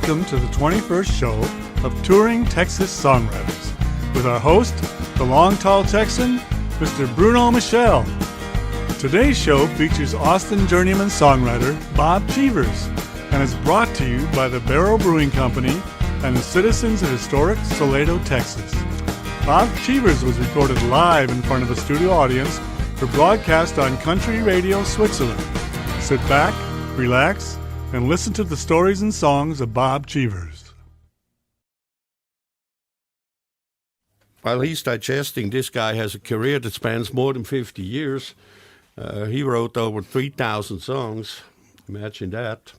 Welcome to the 21st show of Touring Texas Songwriters with our host, the Long Tall Texan, Mr. Bruno Michel. Today's show features Austin journeyman songwriter Bob Cheevers and is brought to you by the Barrel Brewing Company and the citizens of historic Soledo, Texas. Bob Cheevers was recorded live in front of a studio audience for broadcast on Country Radio Switzerland. Sit back, relax, and listen to the stories and songs of Bob Cheevers. While he's digesting, this guy has a career that spans more than 50 years. He wrote over 3,000 songs. Imagine that.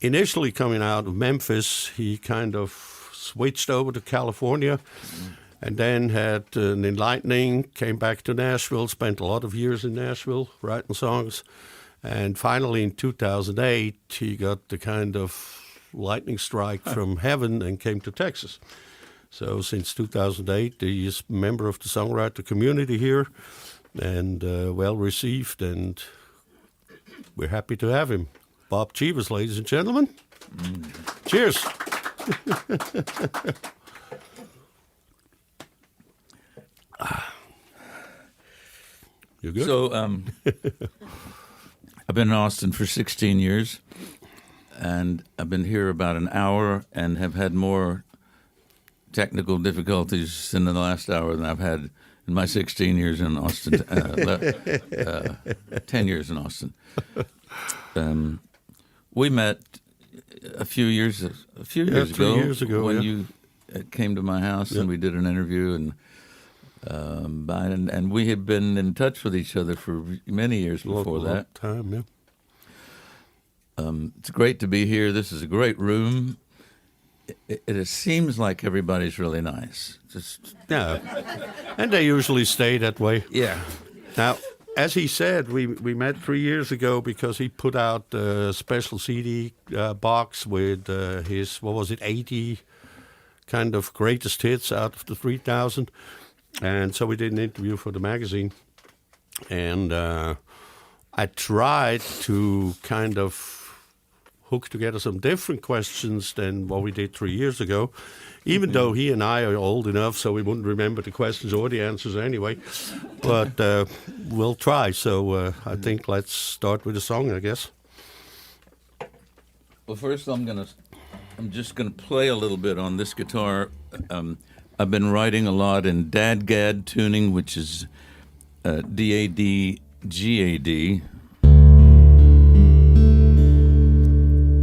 Initially coming out of Memphis, he kind of switched over to California and then had an enlightening, came back to Nashville, spent a lot of years in Nashville writing songs. And finally, in 2008, he got the kind of lightning strike from heaven and came to Texas. So since 2008, he is a member of the songwriter community here and well received, and we're happy to have him. Bob Cheevers, ladies and gentlemen. Cheers. You good? So, I've been in Austin for 16 years, and I've been here about an hour and have had more technical difficulties in the last hour than I've had in my 16 years in Austin, 10 years in Austin. We met a few years ago when you came to my house and we did an interview, and we had been in touch with each other for many years before that. Time, yeah. It's great to be here. This is a great room. It seems like everybody's really nice. Yeah, and they usually stay that way. Yeah. Now, as he said, we met 3 years ago because he put out a special CD box with his, 80 kind of greatest hits out of the 3,000. And so we did an interview for the magazine. And I tried to kind of hook together some different questions than what we did 3 years ago, even though he and I are old enough so we wouldn't remember the questions or the answers anyway. But we'll try. So I think let's start with a song, I guess. Well, first I'm just gonna play a little bit on this guitar. I've been writing a lot in DAD-GAD tuning, which is D-A-D-G-A-D.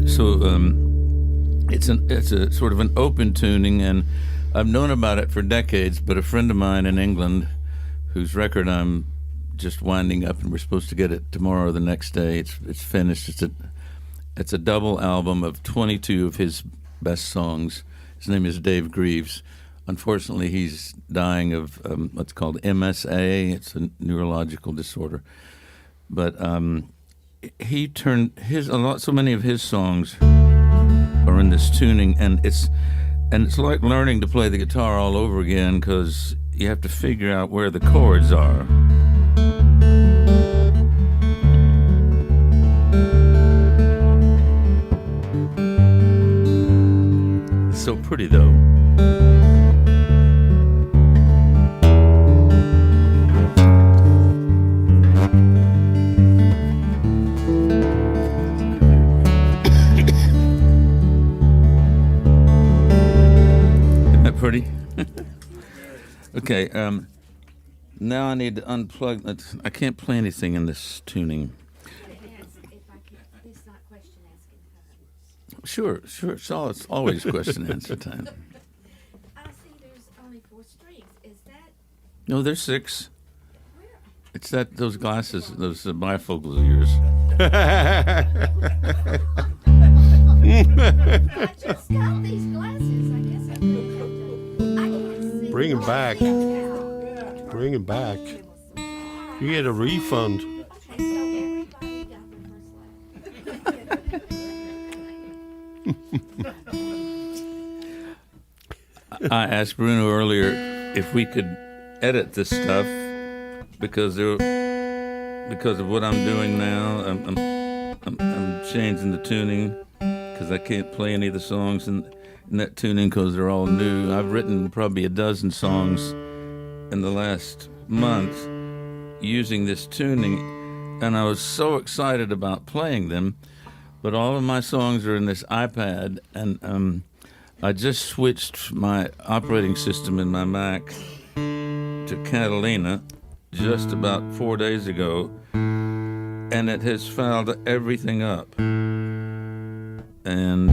So it's a sort of an open tuning, and I've known about it for decades, but a friend of mine in England, whose record I'm just winding up, and we're supposed to get it tomorrow or the next day, it's finished. It's a double album of 22 of his best songs. His name is Dave Greaves. Unfortunately, he's dying of what's called MSA. It's a neurological disorder. But he turned so many of his songs are in this tuning, and it's like learning to play the guitar all over again because you have to figure out where the chords are. It's so pretty, though. Pretty. Okay, now I need to unplug. I can't play anything in this tuning. Sure. It's always question answer time. I see there's only 4 strings. Is that? No, there's 6. Where? It's those glasses, those bifocals of yours. I just got these glasses. I guess I can't see. Bring him back. Bring him back. You get a refund. Okay, so everybody got the first I asked Bruno earlier if we could edit this stuff because of what I'm doing now. I'm changing the tuning because I can't play any of the songs in that tuning because they're all new. I've written probably a dozen songs in the last month using this tuning, and I was so excited about playing them, but all of my songs are in this iPad, and I just switched my operating system in my Mac to Catalina just about 4 days ago, and it has fouled everything up. And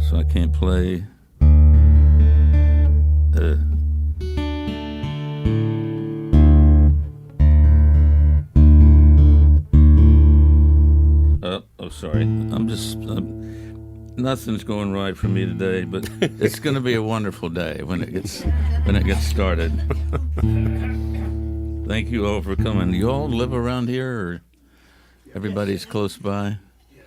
so I can't play. Sorry. Nothing's going right for me today, but it's going to be a wonderful day when it gets started. Thank you all for coming. Do you all live around here, or everybody's close by? Yes.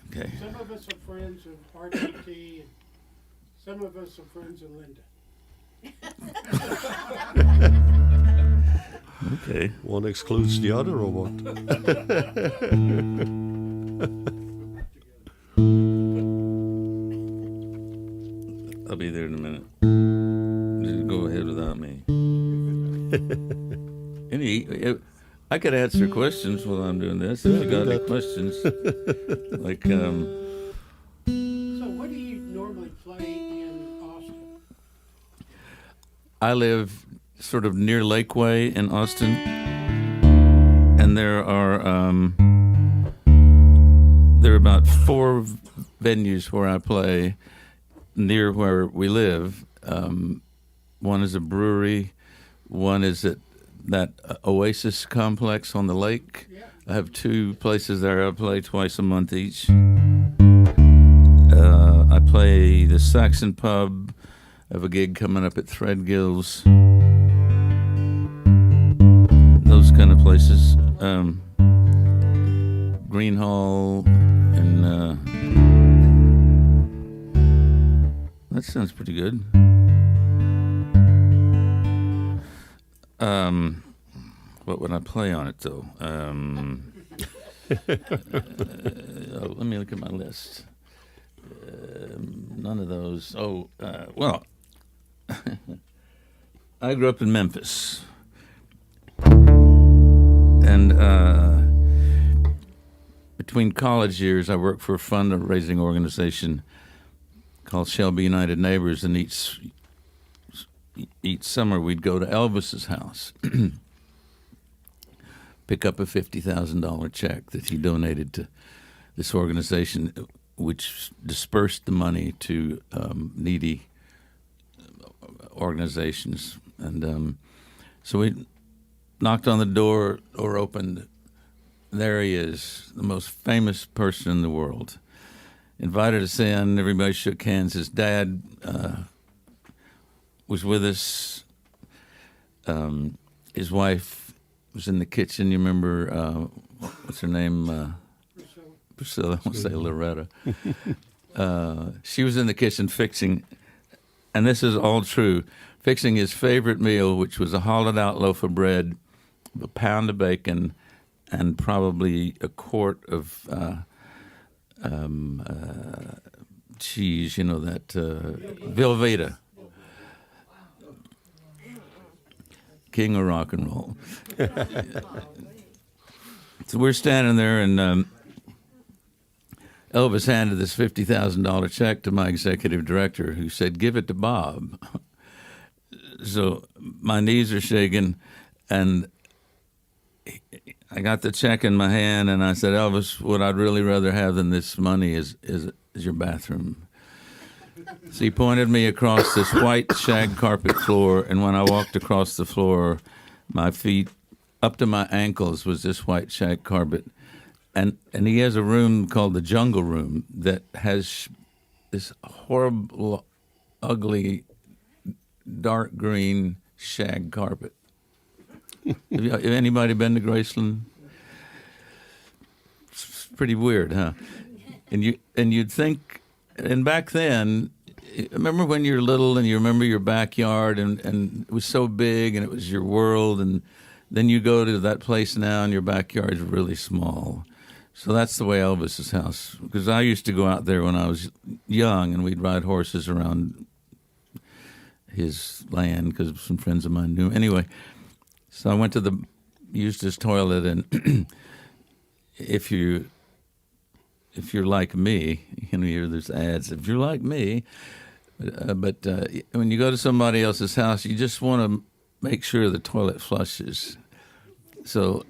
Okay. Some of us are friends of RTT, and some of us are friends of Linda. Okay. One excludes the other, or what? I'll be there in a minute. Just go ahead without me. I could answer questions while I'm doing this. If you got any questions, like So what do you normally play in Austin? I live sort of near Lakeway in Austin, and there are about 4 venues where I play near where we live. One is a brewery, one is at that Oasis complex on the lake. Yeah. I have 2 places there. I play twice a month each. I play the Saxon Pub. I have a gig coming up at Threadgill's. Those kind of places. Green Hall, and that sounds pretty good. What would I play on it, though? Let me look at my list. None of those. Well, I grew up in Memphis. And between college years, I worked for a fundraising organization called Shelby United Neighbors, and each summer we'd go to Elvis's house, pick up a $50,000 check that he donated to this organization, which dispersed the money to needy organizations. And so we knocked on the door, or opened. There he is, the most famous person in the world. Invited us in, everybody shook hands. His dad was with us. His wife was in the kitchen. You remember, what's her name? Priscilla, I won't say Loretta. She was in the kitchen fixing, and this is all true, fixing his favorite meal, which was a hollowed out loaf of bread, a pound of bacon, and probably a quart of cheese, that Velveeta. King of rock and roll. So we're standing there, and Elvis handed this $50,000 check to my executive director, who said, "Give it to Bob." So my knees are shaking, and I got the check in my hand, and I said, "Elvis, what I'd really rather have than this money is your bathroom." So he pointed me across this white shag carpet floor, and when I walked across the floor, my feet up to my ankles was this white shag carpet. And he has a room called the Jungle Room that has this horrible, ugly, dark green shag carpet. Have anybody been to Graceland? It's pretty weird, huh? And you'd think, and back then, remember when you're little and you remember your backyard and it was so big and it was your world, and then you go to that place now and your backyard is really small. So that's the way Elvis's house, because I used to go out there when I was young, and we'd ride horses around his land because some friends of mine knew. Anyway, so I went to used his toilet, and if you're like me, there's ads. If you're like me, but when you go to somebody else's house, you just want to make sure the toilet flushes. So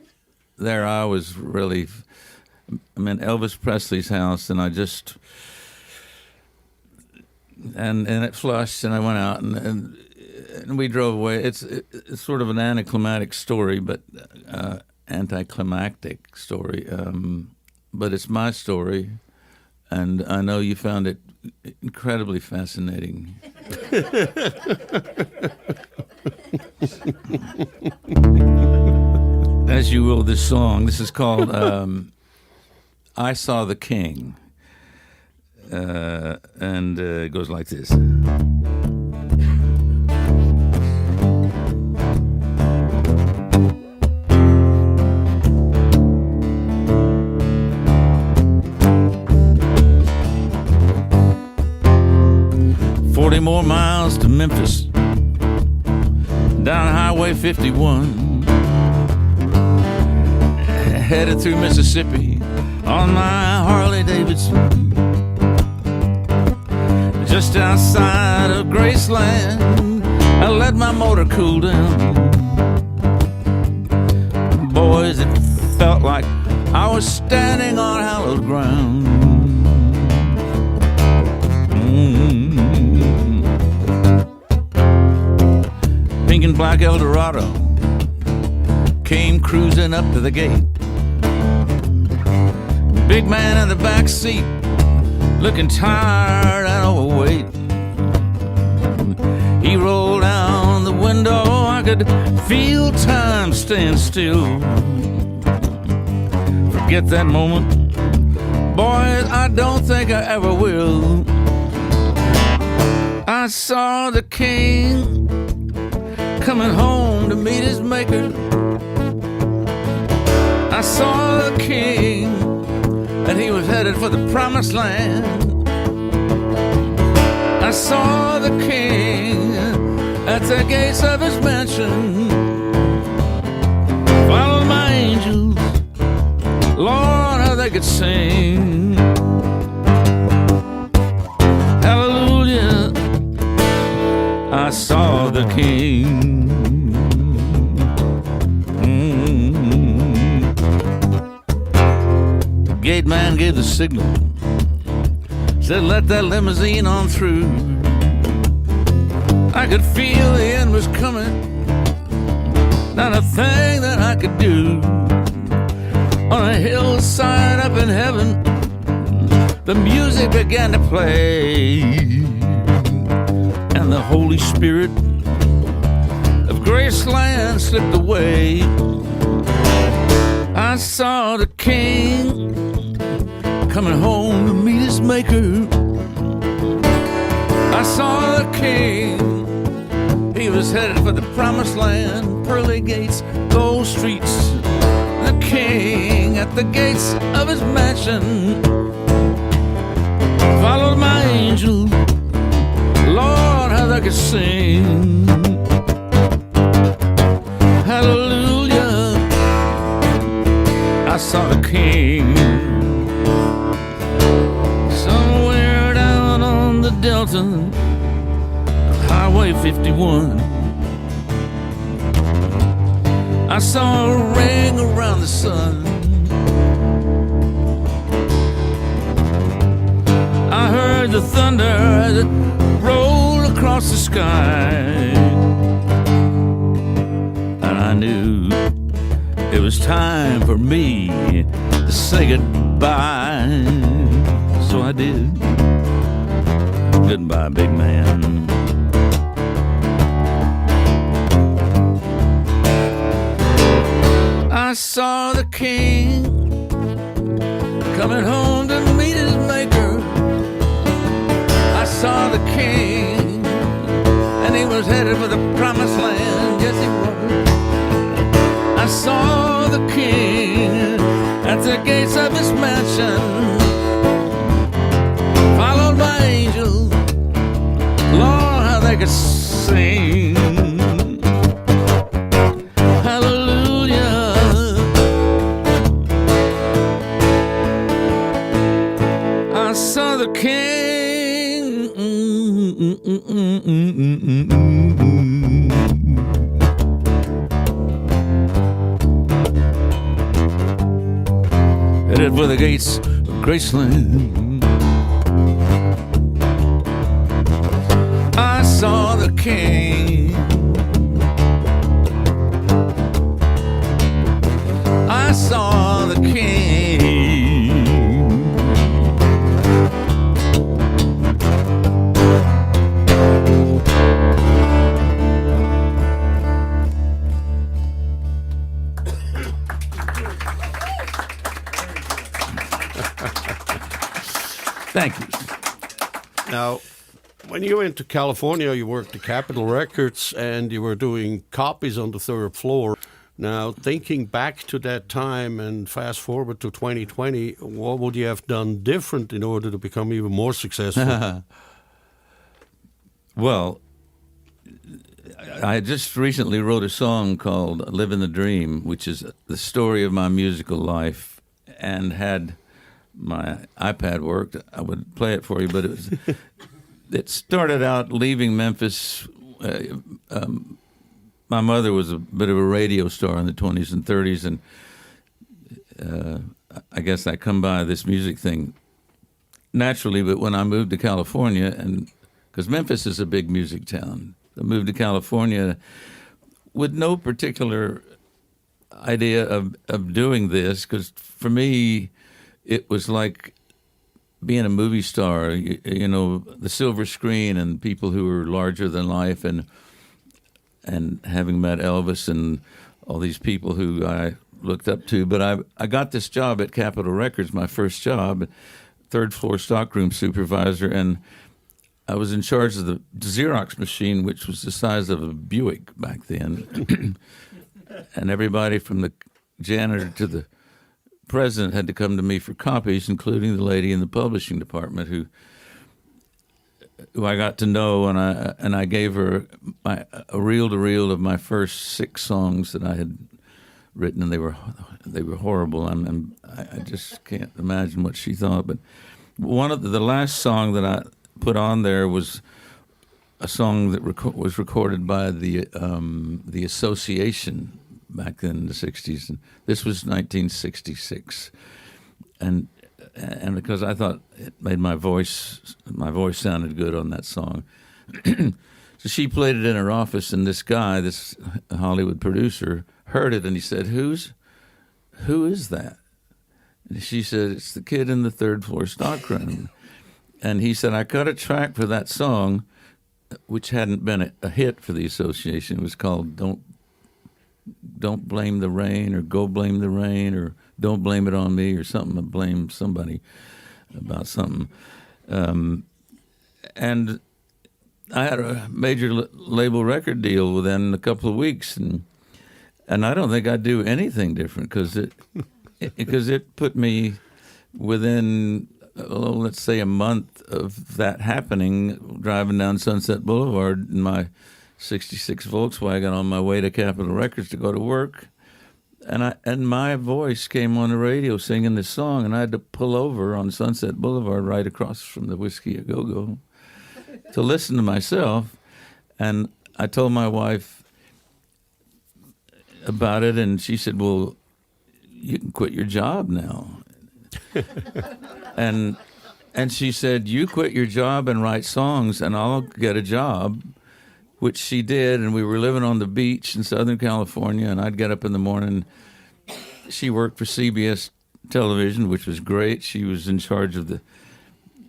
there I was really. I'm in Elvis Presley's house, and and it flushed, and I went out, and we drove away. It's sort of an anticlimactic story, but anticlimactic story. But it's my story, and I know you found it incredibly fascinating. As you will, this song. This is called I Saw the King. And it goes like this. "40 more miles to Memphis, down Highway 51, headed through Mississippi on my Harley Davidson. Just outside of Graceland, I let my motor cool down. Boys, it felt like I was standing on hallowed ground. Pink and black Eldorado came cruising up to the gate. Big man in the back seat, looking tired and overweight. He rolled down the window, I could feel time stand still. Forget that moment, boys, I don't think I ever will. I saw the king coming home to meet his maker. I saw the king, and he was headed for the promised land. I saw the king at the gates of his mansion. Followed my angels, Lord, how they could sing. Hallelujah, I saw the king. Gate man gave the signal, said let that limousine on through. I could feel the end was coming, not a thing that I could do. On a hillside up in heaven, the music began to play, and the Holy Spirit of Graceland slipped away. I saw the king coming home to meet his maker. I saw the king, he was headed for the promised land. Pearly gates, gold streets, the king at the gates of his mansion. Followed my angel, Lord, how they could sing. Hallelujah, I saw the king. Somewhere down on the Delta, Highway 51, I saw a ring around the sun. I heard the thunder as it rolled across the sky, and I knew it was time for me to say goodbye. So I did. Goodbye, big man. I saw the king coming home to meet his maker. I saw the king, and he was headed for the promised land. Yes, he was. I saw the king at the gates of his mansion, followed by angels. Lord, how they could sing. Hallelujah. I saw the king. Headed for the gates of Graceland. I saw the king. I saw the king. Thank you. Now, when you went to California, you worked at Capitol Records and you were doing copies on the third floor. Now, thinking back to that time and fast forward to 2020, what would you have done different in order to become even more successful? Well, I just recently wrote a song called Living the Dream, which is the story of my musical life, and had my iPad worked, I would play it for you, but it started out leaving Memphis. My mother was a bit of a radio star in the 20s and 30s, and I guess I come by this music thing naturally, but when I moved to California, and because Memphis is a big music town, I moved to California with no particular idea of doing this, because for me, it was like being a movie star, you know, the silver screen and people who were larger than life, and having met Elvis and all these people who I looked up to. But I got this job at Capitol Records, my first job, third floor stockroom supervisor, and I was in charge of the Xerox machine, which was the size of a Buick back then. And everybody from the janitor to the president had to come to me for copies, including the lady in the publishing department who I got to know, and I gave her a reel-to-reel of my first 6 songs that I had written, and they were horrible, and I just can't imagine what she thought. But one of the last song that I put on there was a song that was recorded by the Association back in the 60s, and this was 1966, and because I thought it made my voice sounded good on that song. So she played it in her office, and this guy, this Hollywood producer, heard it, and he said, who is that? And she said, it's the kid in the third floor stockroom. And he said, I cut a track for that song, which hadn't been a hit for the association. It was called Don't Blame the Rain, or Go Blame the Rain, or Don't Blame It on Me, or something, to blame somebody about something. And I had a major label record deal within a couple of weeks, and I don't think I'd do anything different, because it put me within, let's say, a month of that happening, driving down Sunset Boulevard in my 66 Volkswagen on my way to Capitol Records to go to work, and my voice came on the radio singing this song, and I had to pull over on Sunset Boulevard right across from the Whiskey A Go Go to listen to myself. And I told my wife about it, and she said, well, you can quit your job now. and she said, you quit your job and write songs, and I'll get a job, which she did. And we were living on the beach in Southern California, and I'd get up in the morning. She worked for CBS television, which was great. She was in charge of the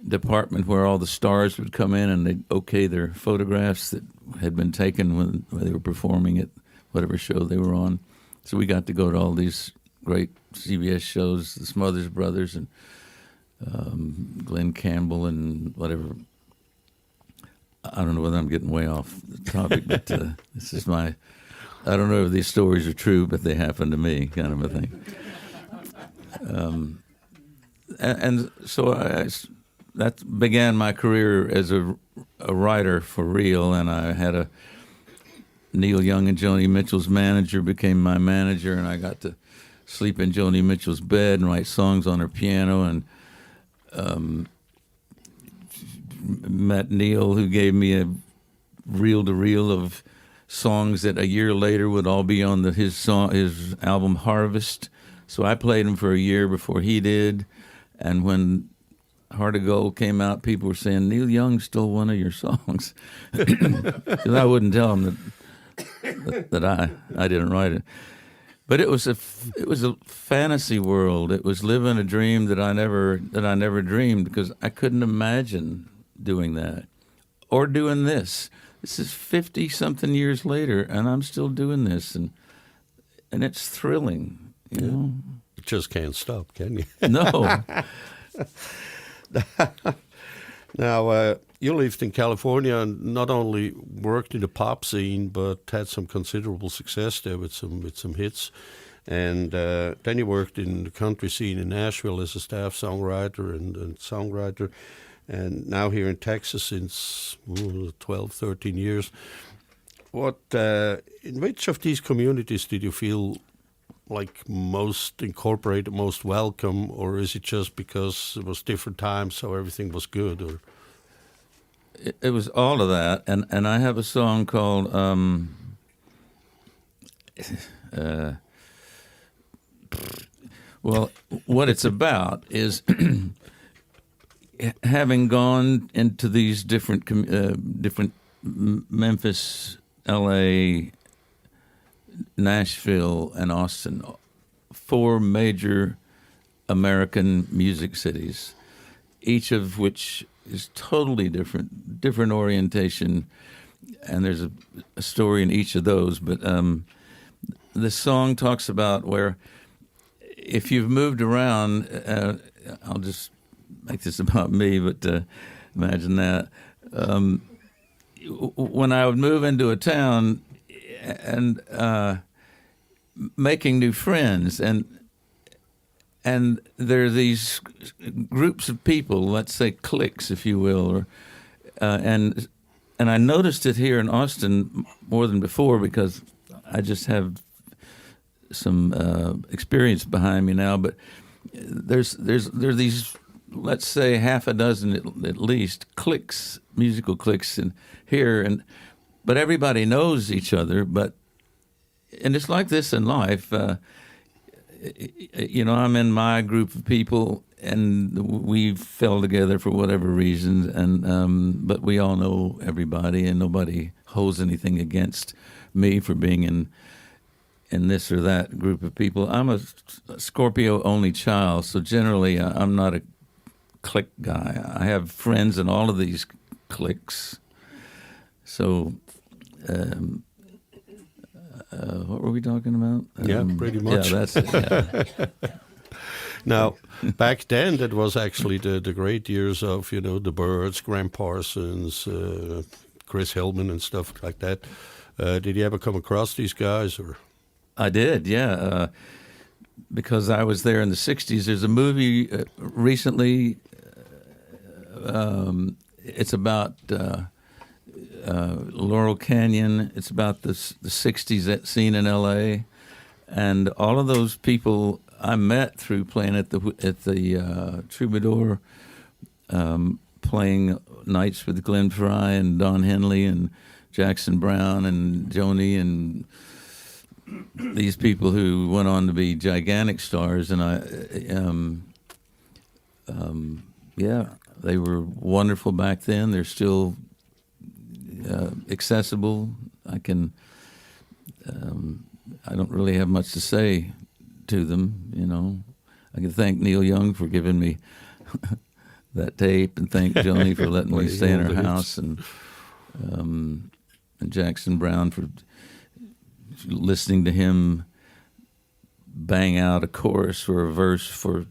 department where all the stars would come in and they'd okay their photographs that had been taken when they were performing at whatever show they were on. So we got to go to all these great CBS shows, the Smothers Brothers and Glenn Campbell and whatever. I don't know whether I'm getting way off the topic, but this is my I don't know if these stories are true, but they happened to me, kind of a thing. And so that began my career as a writer for real, and I had Neil Young and Joni Mitchell's manager became my manager, and I got to sleep in Joni Mitchell's bed and write songs on her piano, and met Neil, who gave me a reel-to-reel of songs that a year later would all be on his album Harvest. So I played them for a year before he did, and when Heart of Gold came out, people were saying, Neil Young stole one of your songs. Because I wouldn't tell them that I didn't write it. But it was a fantasy world. It was living a dream that I never dreamed, because I couldn't imagine doing that or doing this. This is 50-something years later, and I'm still doing this, and it's thrilling, you know. You just can't stop, can you? No. Now, you lived in California and not only worked in the pop scene, but had some considerable success there with some hits. And then you worked in the country scene in Nashville as a staff songwriter and songwriter. And now here in Texas since 12, 13 years. In which of these communities did you feel like most incorporated, most welcome, or is it just because it was different times, so everything was good? Or it was all of that, and I have a song called well, what it's about is having gone into these different Memphis, L.A., Nashville, and Austin, 4 major American music cities, each of which is totally different orientation, and there's a story in each of those. But the song talks about where if you've moved around, I'll just make this about me, but imagine that. When I would move into a town and making new friends, and there are these groups of people, let's say cliques, if you will, or and I noticed it here in Austin more than before, because I just have some experience behind me now. But there's these, let's say, half a dozen at least cliques, musical cliques, in here, but everybody knows each other. And it's like this in life. You know, I'm in my group of people, and we fell together for whatever reasons, and but we all know everybody, and nobody holds anything against me for being in this or that group of people. I'm a Scorpio only child, so generally I'm not a clique guy. I have friends in all of these cliques. So, what were we talking about? Yeah, pretty much. Yeah, that's it. Yeah. Now, back then, that was actually the great years of, you know, the Byrds, Graham Parsons, Chris Hillman and stuff like that. Did you ever come across these guys? Or I did, yeah. Because I was there in the 60s. There's a movie recently. It's about Laurel Canyon. It's about the 60s scene in L.A. And all of those people I met through playing at the Troubadour, playing nights with Glenn Frey and Don Henley and Jackson Browne and Joni and these people who went on to be gigantic stars. And yeah, they were wonderful back then. They're still accessible. I don't really have much to say to them, you know. I can thank Neil Young for giving me that tape, and thank Joni for letting me stay in her house, and Jackson Browne for listening to him bang out a chorus or a verse for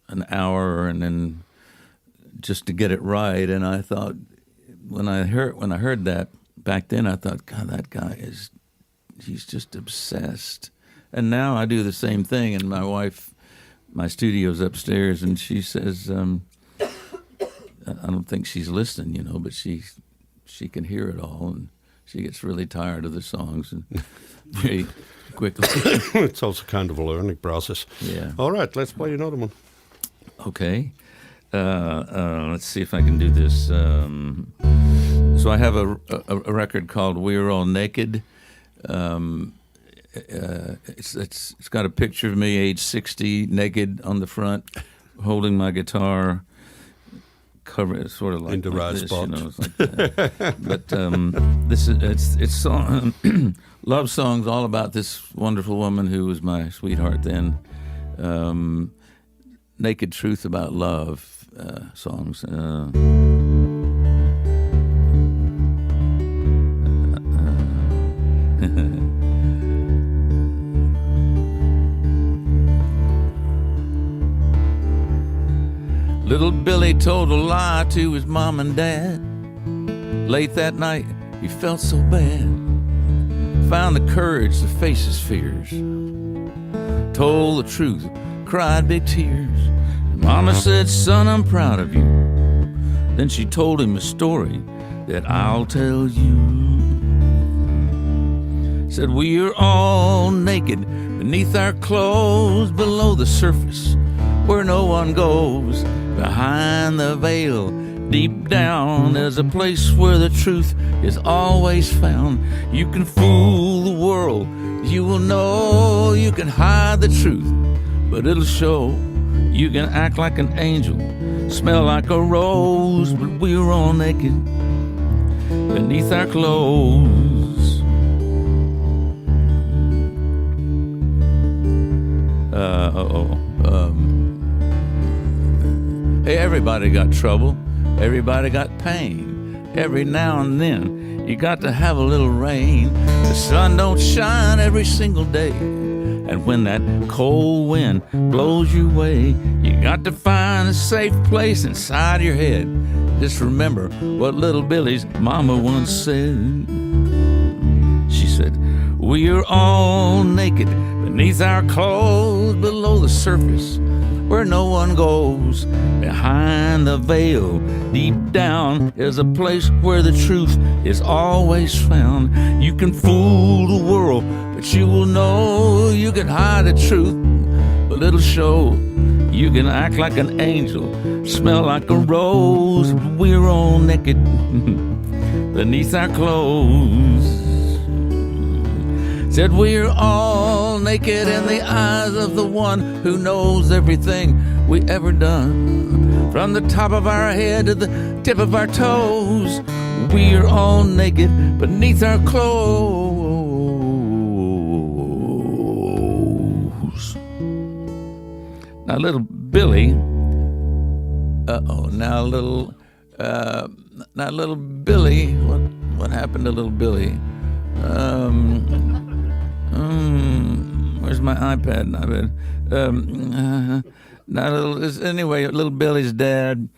an hour, and then just to get it right. And I thought, when I heard that back then, I thought, God, that guy is he's just obsessed. And now I do the same thing. And my wife, my studio's upstairs, and she says, I don't think she's listening, but she can hear it all, and she gets really tired of the songs and very quickly. It's also kind of a learning process. Yeah. All right, let's play another one. Okay. Let's see if I can do this. So I have a record called "We're All Naked." It's got a picture of me, age 60, naked on the front, holding my guitar, cover sort of like in the right this, spot. It's like that. But this is it's song, love songs all about this wonderful woman who was my sweetheart then. Naked truth about love songs. Little Billy told a lie to his mom and dad. Late that night, he felt so bad. Found the courage to face his fears. Told the truth, cried big tears. Mama said, son, I'm proud of you. Then she told him a story that I'll tell you. Said we are all naked beneath our clothes, below the surface where no one goes. Behind the veil, deep down, there's a place where the truth is always found. You can fool the world, you will know. You can hide the truth, but it'll show. You can act like an angel, smell like a rose, but we're all naked beneath our clothes. Hey, everybody got trouble. Everybody got pain. Every now and then, you got to have a little rain. The sun don't shine every single day. And when that cold wind blows your way, you got to find a safe place inside your head. Just remember what little Billy's mama once said. She said, we are all naked beneath our clothes, below the surface where no one goes. Behind the veil, deep down, is a place where the truth is always found. You can fool the world, but you will know. You can hide the truth, but it'll show. You can act like an angel, smell like a rose, but we're all naked beneath our clothes. Said we're all naked in the eyes of the one who knows everything we ever done. From the top of our head to the tip of our toes, we're all naked beneath our clothes. Now little Billy, now little Billy, what happened to little Billy? Where's my iPad? Anyway, little Billy's dad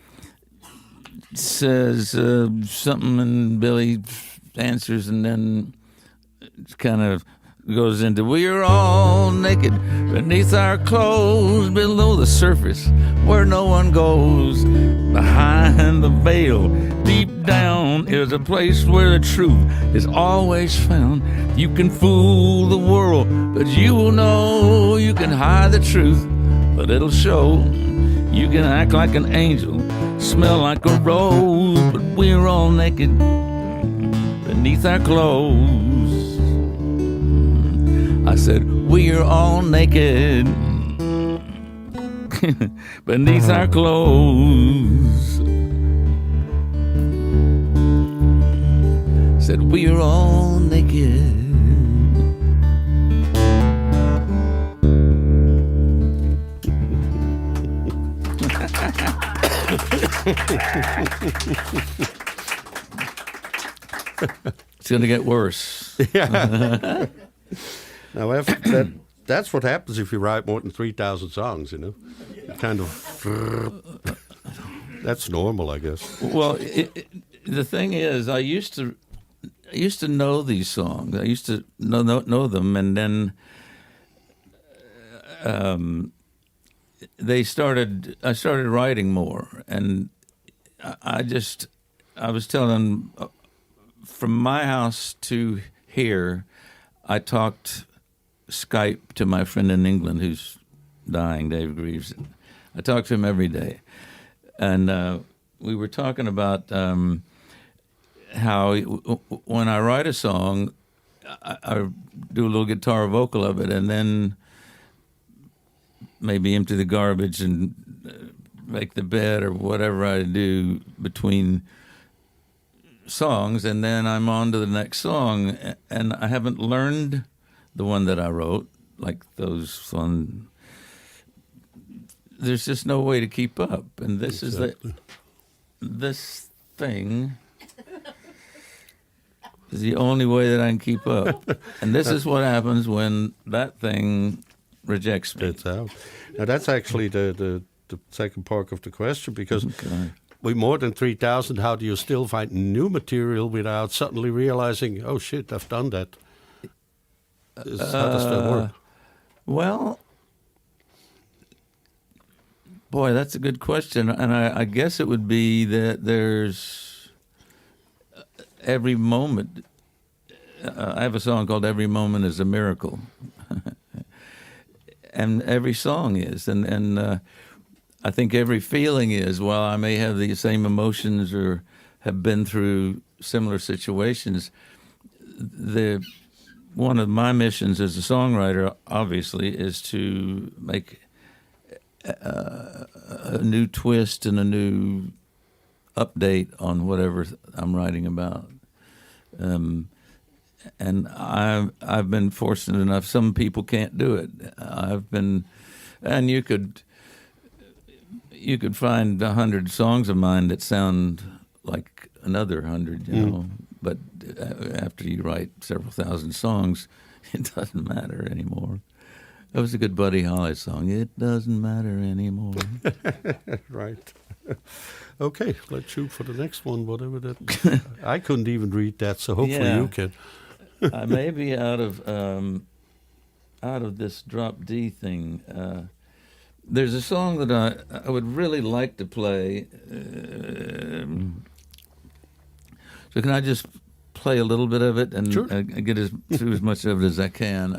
says something, and Billy answers, and then it kind of goes into, we are all naked beneath our clothes, below the surface where no one goes. Behind the veil, deep down, is a place where the truth is always found. You can fool the world, but you will know. You can hide the truth, but it'll show. You can act like an angel, smell like a rose, but we're all naked beneath our clothes. I said, we're all naked beneath our clothes. Said, we're all naked. It's going to get worse. Yeah. Now, that's what happens if you write more than 3,000 songs, Kind of, that's normal, I guess. Well, the thing is, I used to used to know these songs. I used to know them, and then I started writing more, and I was telling from my house to here, I talked Skype to my friend in England who's dying, Dave Greaves. I talk to him every day, and we were talking about how when I write a song, I do a little guitar vocal of it, and then maybe empty the garbage and make the bed or whatever I do between songs, and then I'm on to the next song, and I haven't learned the one that I wrote, like those on. There's just no way to keep up, and this Exactly. this thing is the only way that I can keep up, and this is what happens when that thing rejects me. It's out. Now that's actually the second part of the question, because Okay. with more than 3,000, how do you still find new material without suddenly realizing, oh shit, I've done that? How does that work? Well, boy, that's a good question, and I guess it would be that there's every moment. I have a song called "Every Moment Is a Miracle," and every song is, and I think every feeling is. While I may have the same emotions or have been through similar situations, one of my missions as a songwriter, obviously, is to make a new twist and a new update on whatever I'm writing about. And I've been fortunate enough. Some people can't do it. And you could find 100 songs of mine that sound like another 100, you know. But after you write several thousand songs, it doesn't matter anymore. That was a good Buddy Holly song. It doesn't matter anymore. Right. Okay, let's shoot for the next one, whatever that. I couldn't even read that, so hopefully Yeah. you can. I may be out of this drop D thing. There's a song that I would really like to play. So can I just play a little bit of it and Sure. get through as much of it as I can?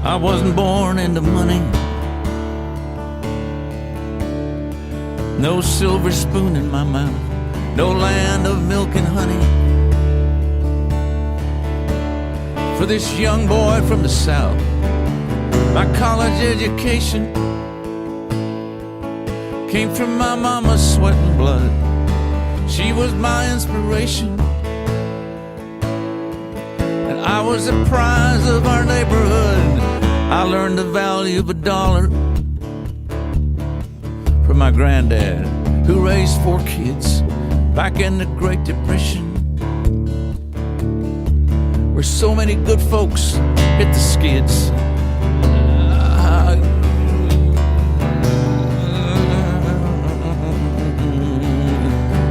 I wasn't born into money, no silver spoon in my mouth, no land of milk and honey. For this young boy from the South, my college education came from my mama's sweat and blood. She was my inspiration, and I was the prize of our neighborhood. I learned the value of a dollar from my granddad, who raised 4 kids back in the Great Depression, where so many good folks hit the skids.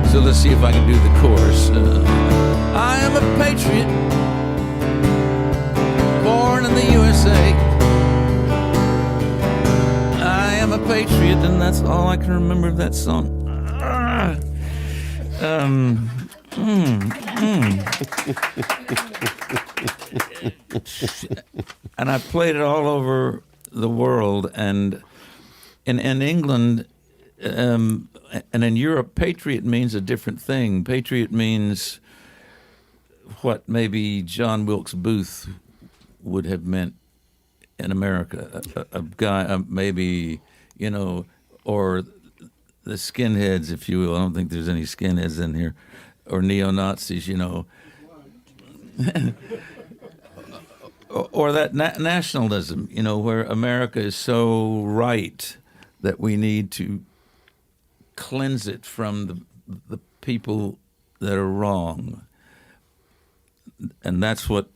So let's see if I can do the chorus. I am a patriot, born in the USA. I am a patriot, and that's all I can remember of that song. And I played it all over the world, and in England and in Europe, patriot means a different thing. Patriot means what maybe John Wilkes Booth would have meant in America, a guy, maybe, you know, or the skinheads, if you will. I don't think there's any skinheads in here, or neo-Nazis, you know. Or that nationalism, you know, where America is so right that we need to cleanse it from the people that are wrong. And that's what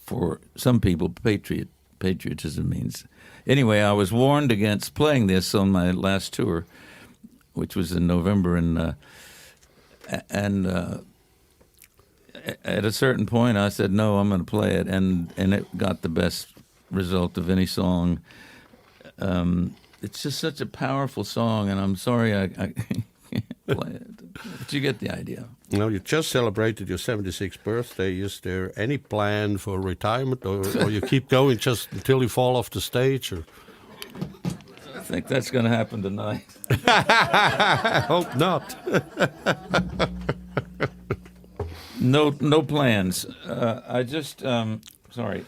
for some people, patriotism means. Anyway, I was warned against playing this on my last tour, which was in November, and at a certain point, I said, "No, I'm going to play it," and it got the best result of any song. It's just such a powerful song, and I'm sorry I can't play it, but you get the idea. Now, you just celebrated your 76th birthday. Is there any plan for retirement, or you keep going just until you fall off the stage? Or? I think that's going to happen tonight. I hope not. No plans. I just sorry.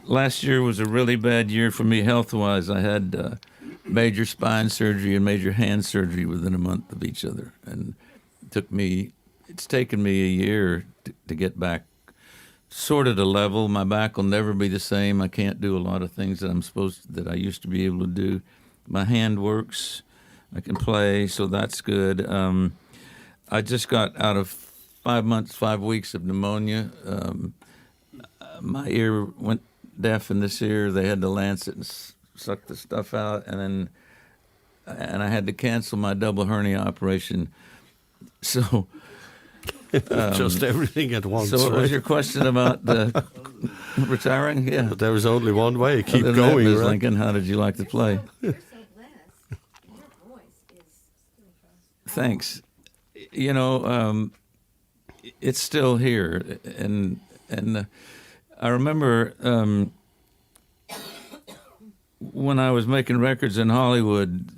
Last year was a really bad year for me health-wise. I had major spine surgery and major hand surgery within a month of each other, and it's taken me a year to get back sort of to level. My back will never be the same. I can't do a lot of things that I used to be able to do. My hand works. I can play, so that's good. I just got out of 5 weeks of pneumonia. My ear went deaf in this ear. They had to lance it and suck the stuff out, and I had to cancel my double hernia operation. So just everything at once. So what was your question about retiring? Yeah. But there was only one way. Keep Other than that, going, Ms. right? Lincoln, how did you like to play? You're so blessed. Your voice is. Thanks. You know, it's still here, and I remember when I was making records in Hollywood,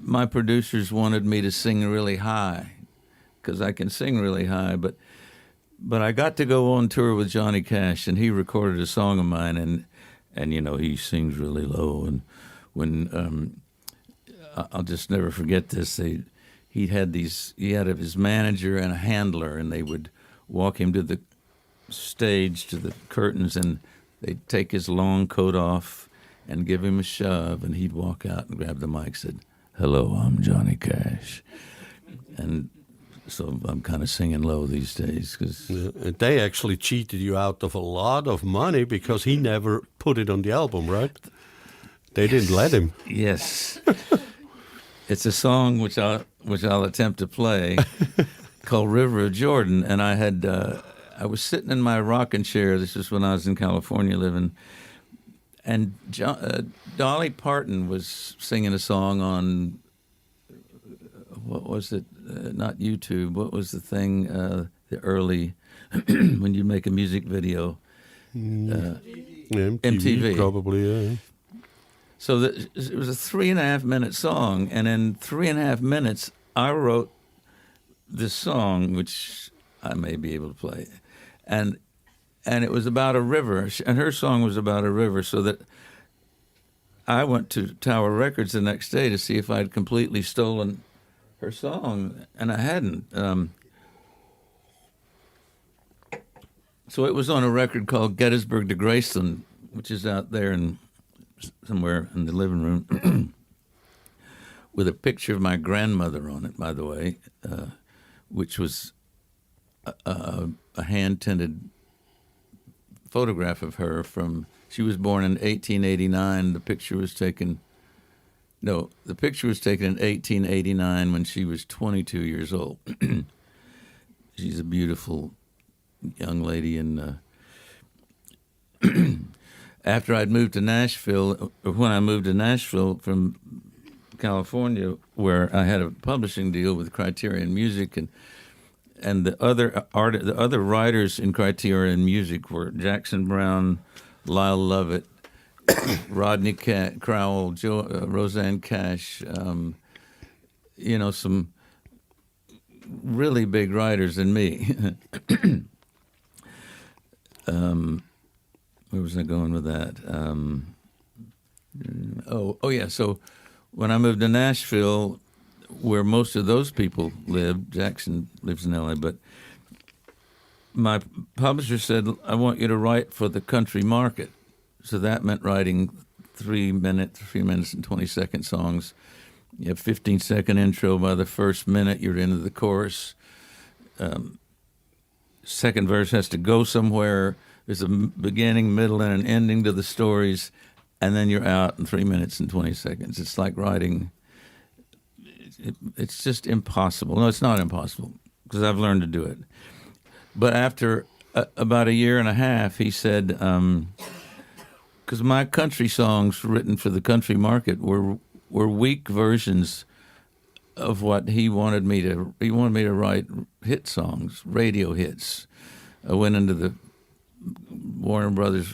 my producers wanted me to sing really high, because I can sing really high, but I got to go on tour with Johnny Cash, and he recorded a song of mine, and you know, he sings really low, and when I'll just never forget this. He had his manager and a handler, and they would walk him to the stage, to the curtains, and they'd take his long coat off and give him a shove, and he'd walk out and grab the mic and said, "Hello, I'm Johnny Cash." And so I'm kind of singing low these days. And they actually cheated you out of a lot of money because he never put it on the album, right? They didn't let him. Yes. It's a song which I'll attempt to play called River of Jordan, and I was sitting in my rocking chair. This is when I was in California living, and Dolly Parton was singing a song on, what was it? Not YouTube. What was the thing? The early when you make a music video. MTV, probably. Yeah. So it was a 3.5 minute song, and in 3.5 minutes, I wrote this song, which I may be able to play, and it was about a river, and her song was about a river. So that I went to Tower Records the next day to see if I'd completely stolen her song, and I hadn't. So it was on a record called Gettysburg to Graceland, which is out there somewhere in the living room, with a picture of my grandmother on it, by the way, which was a hand-tinted photograph of her she was born in 1889. The picture was taken in 1889 when she was 22 years old. She's a beautiful young lady, and after I'd moved to Nashville, or when I moved to Nashville from California, where I had a publishing deal with Criterion Music, and the other writers in Criterion Music were Jackson Browne, Lyle Lovett, Rodney Crowell, Roseanne Cash, some really big writers than me. Where was I going with that? Yeah. So when I moved to Nashville, where most of those people lived, Jackson lives in L.A., but my publisher said, "I want you to write for the country market." So that meant writing 3 minutes and 20-second songs. You have 15-second intro. By the first minute, you're into the chorus. Second verse has to go somewhere. There's a beginning, middle, and an ending to the stories, and then you're out in 3 minutes and 20 seconds. It's like writing. It's just impossible. No, it's not impossible, because I've learned to do it. But after about a year and a half, he said, because my country songs written for the country market were weak versions of what he wanted me to. He wanted me to write hit songs, radio hits. I went into the Warner Brothers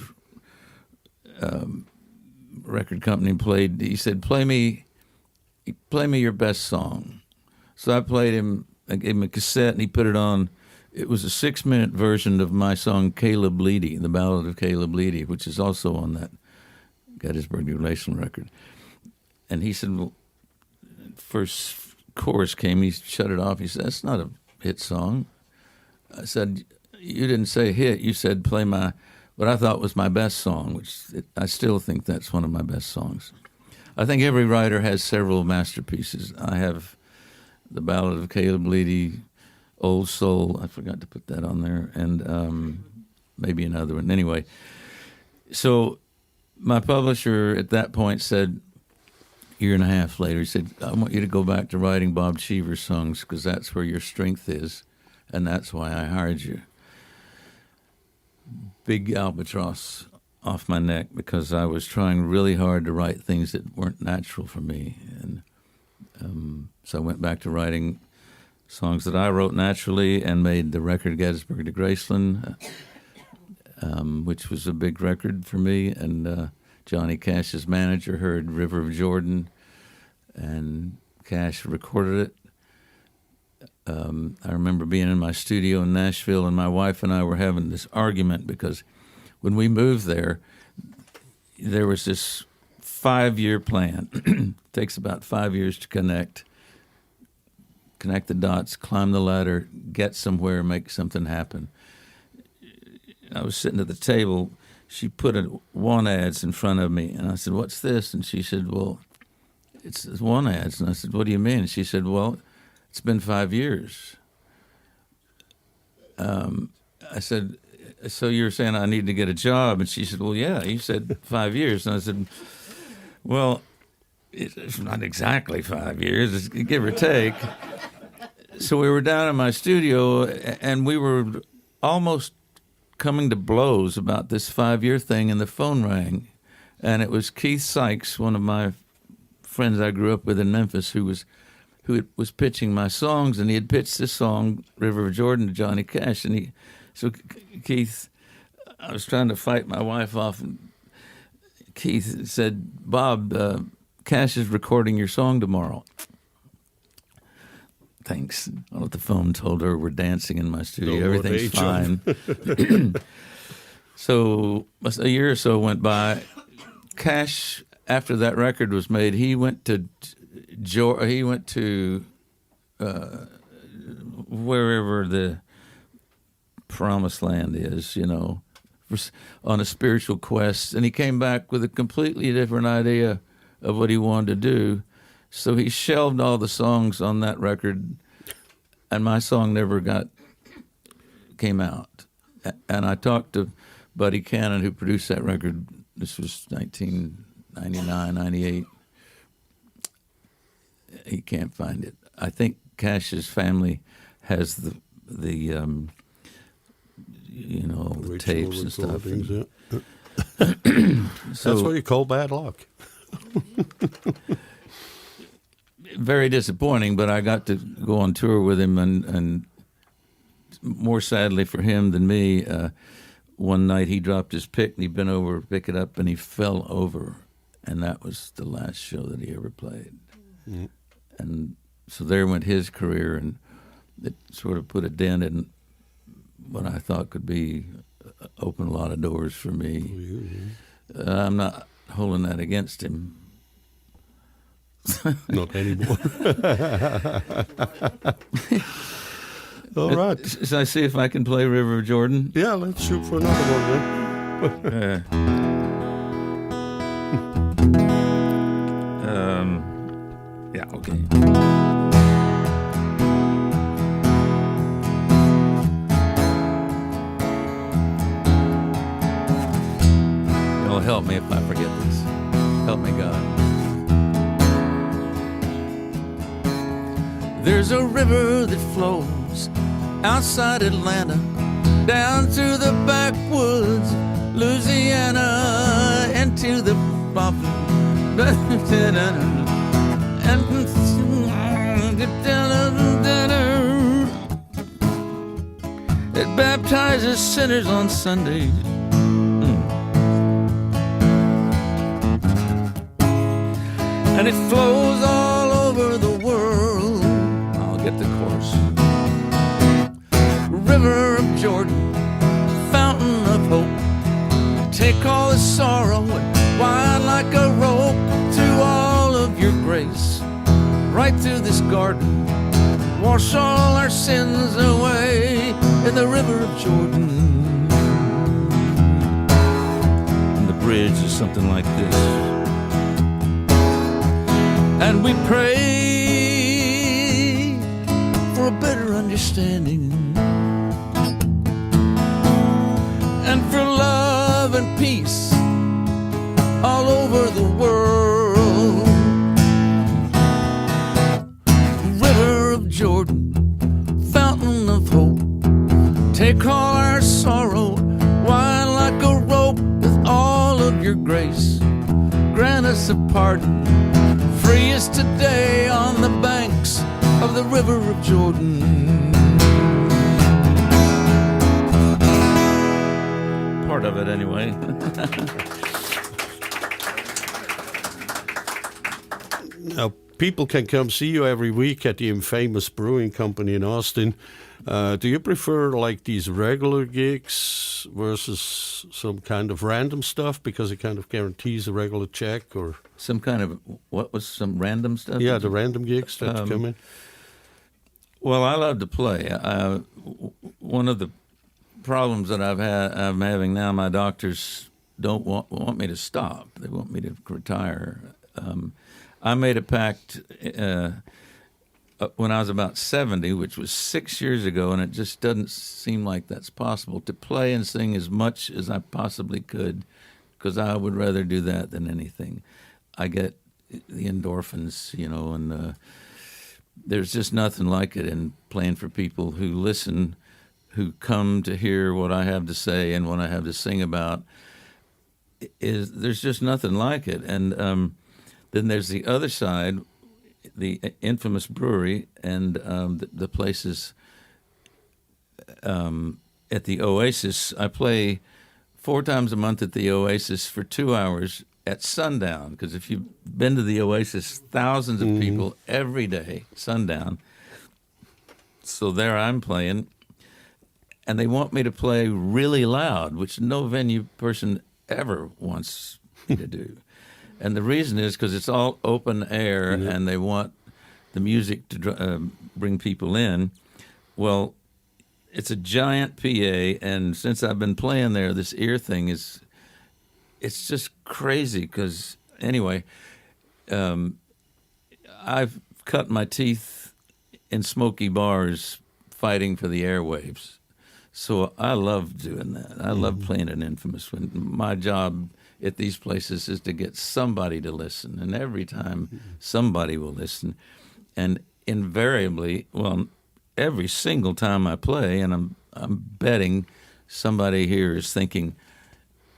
record company and played. He said, play me your best song. So I played him. I gave him a cassette, and he put it on. It was a 6-minute version of my song Caleb Leedy, the Ballad of Caleb Leedy, which is also on that Gettysburg Graceland record. And he said, well, first chorus came, he shut it off. He said, that's not a hit song. I said, you didn't say hit. You said play what I thought was my best song, which I still think that's one of my best songs. I think every writer has several masterpieces. I have the Ballad of Caleb Leedy, Old Soul. I forgot to put that on there, and maybe another one. Anyway, so my publisher at that point said, a year and a half later, he said, I want you to go back to writing Bob Cheevers songs because that's where your strength is, and that's why I hired you. Big albatross off my neck because I was trying really hard to write things that weren't natural for me. And so I went back to writing songs that I wrote naturally and made the record Gettysburg to Graceland, which was a big record for me. And Johnny Cash's manager heard River of Jordan, and Cash recorded it. I remember being in my studio in Nashville, and my wife and I were having this argument because when we moved there was this 5-year plan. It takes about 5 years to connect the dots, climb the ladder, get somewhere, make something happen. I was sitting at the table. She put one ads in front of me, and I said, what's this? And she said, well, it's one ads. And I said, what do you mean? And she said, well, it's been 5 years. I said, so you're saying I need to get a job? And she said, well, yeah, you said 5 years. And I said, well, it's not exactly 5 years, it's give or take. So we were down in my studio, and we were almost coming to blows about this 5-year thing, and the phone rang. And it was Keith Sykes, one of my friends I grew up with in Memphis, who was pitching my songs, and he had pitched this song, River of Jordan, to Johnny Cash. And so Keith, I was trying to fight my wife off, and Keith said, Bob, Cash is recording your song tomorrow. Thanks. On the phone, told her we're dancing in my studio. Everything's fine. So a year or so went by. Cash, after that record was made, he went to wherever the promised land is, on a spiritual quest, and he came back with a completely different idea of what he wanted to do. So he shelved all the songs on that record, and my song never came out. And I talked to Buddy Cannon, who produced that record. This was 1999, 98. He can't find it. I think Cash's family has the tapes and stuff. So, that's what you call bad luck. Very disappointing, but I got to go on tour with him, and more sadly for him than me, one night he dropped his pick, and he'd been over to pick it up, and he fell over, and that was the last show that he ever played. Mm. And so there went his career, and it sort of put a dent in what I thought could open a lot of doors for me. I'm not holding that against him. Not anymore. All right. Should I see if I can play River of Jordan? Yeah, let's shoot for another one then. Yeah, okay. help me if I forget this. Help me, God. There's a river that flows outside Atlanta, down through the backwoods, Louisiana, into the it baptizes sinners on Sundays. And it flows all over the world. I'll get the chorus. River of Jordan, fountain of hope, take all the sorrow and wind like a rope through all of your grace, right through this garden. Wash all our sins away in the river of Jordan. And the bridge is something like this. And we pray for a better understanding and for love and peace all over the world. River of Jordan, fountain of hope, take all our sorrow, wind like a rope with all of your grace. Grant us a pardon, free us today on the banks of the river of Jordan. Part of it, anyway. Now, people can come see you every week at the infamous brewing company in Austin. Do you prefer like these regular gigs versus some kind of random stuff because it kind of guarantees a regular check, or Some kind of, what was some random stuff? yeah, the random gigs that come in? Well, I love to play. One of the problems that I'm having now, my doctors don't want me to stop. They want me to retire. I made a pact when I was about 70, which was 6 years ago, and it just doesn't seem like that's possible, to play and sing as much as I possibly could, because I would rather do that than anything. I get the endorphins, and there's just nothing like it in playing for people who listen, who come to hear what I have to say and what I have to sing about. There's just nothing like it. And then there's the other side, the infamous brewery and the places at the Oasis. I play 4 times a month at the Oasis for 2 hours at sundown, because if you've been to the Oasis, thousands of people every day, sundown. So there I'm playing, and they want me to play really loud, which no venue person ever wants me to do. And the reason is because it's all open air, and they want the music to bring people in. Well, it's a giant PA, and since I've been playing there, this ear thing it's just crazy. Because anyway, I've cut my teeth in smoky bars fighting for the airwaves. So I love doing that. I love playing an Infamous. When my job at these places is to get somebody to listen, and every time somebody will listen, and invariably, well, every single time I play, and I'm betting somebody here is thinking,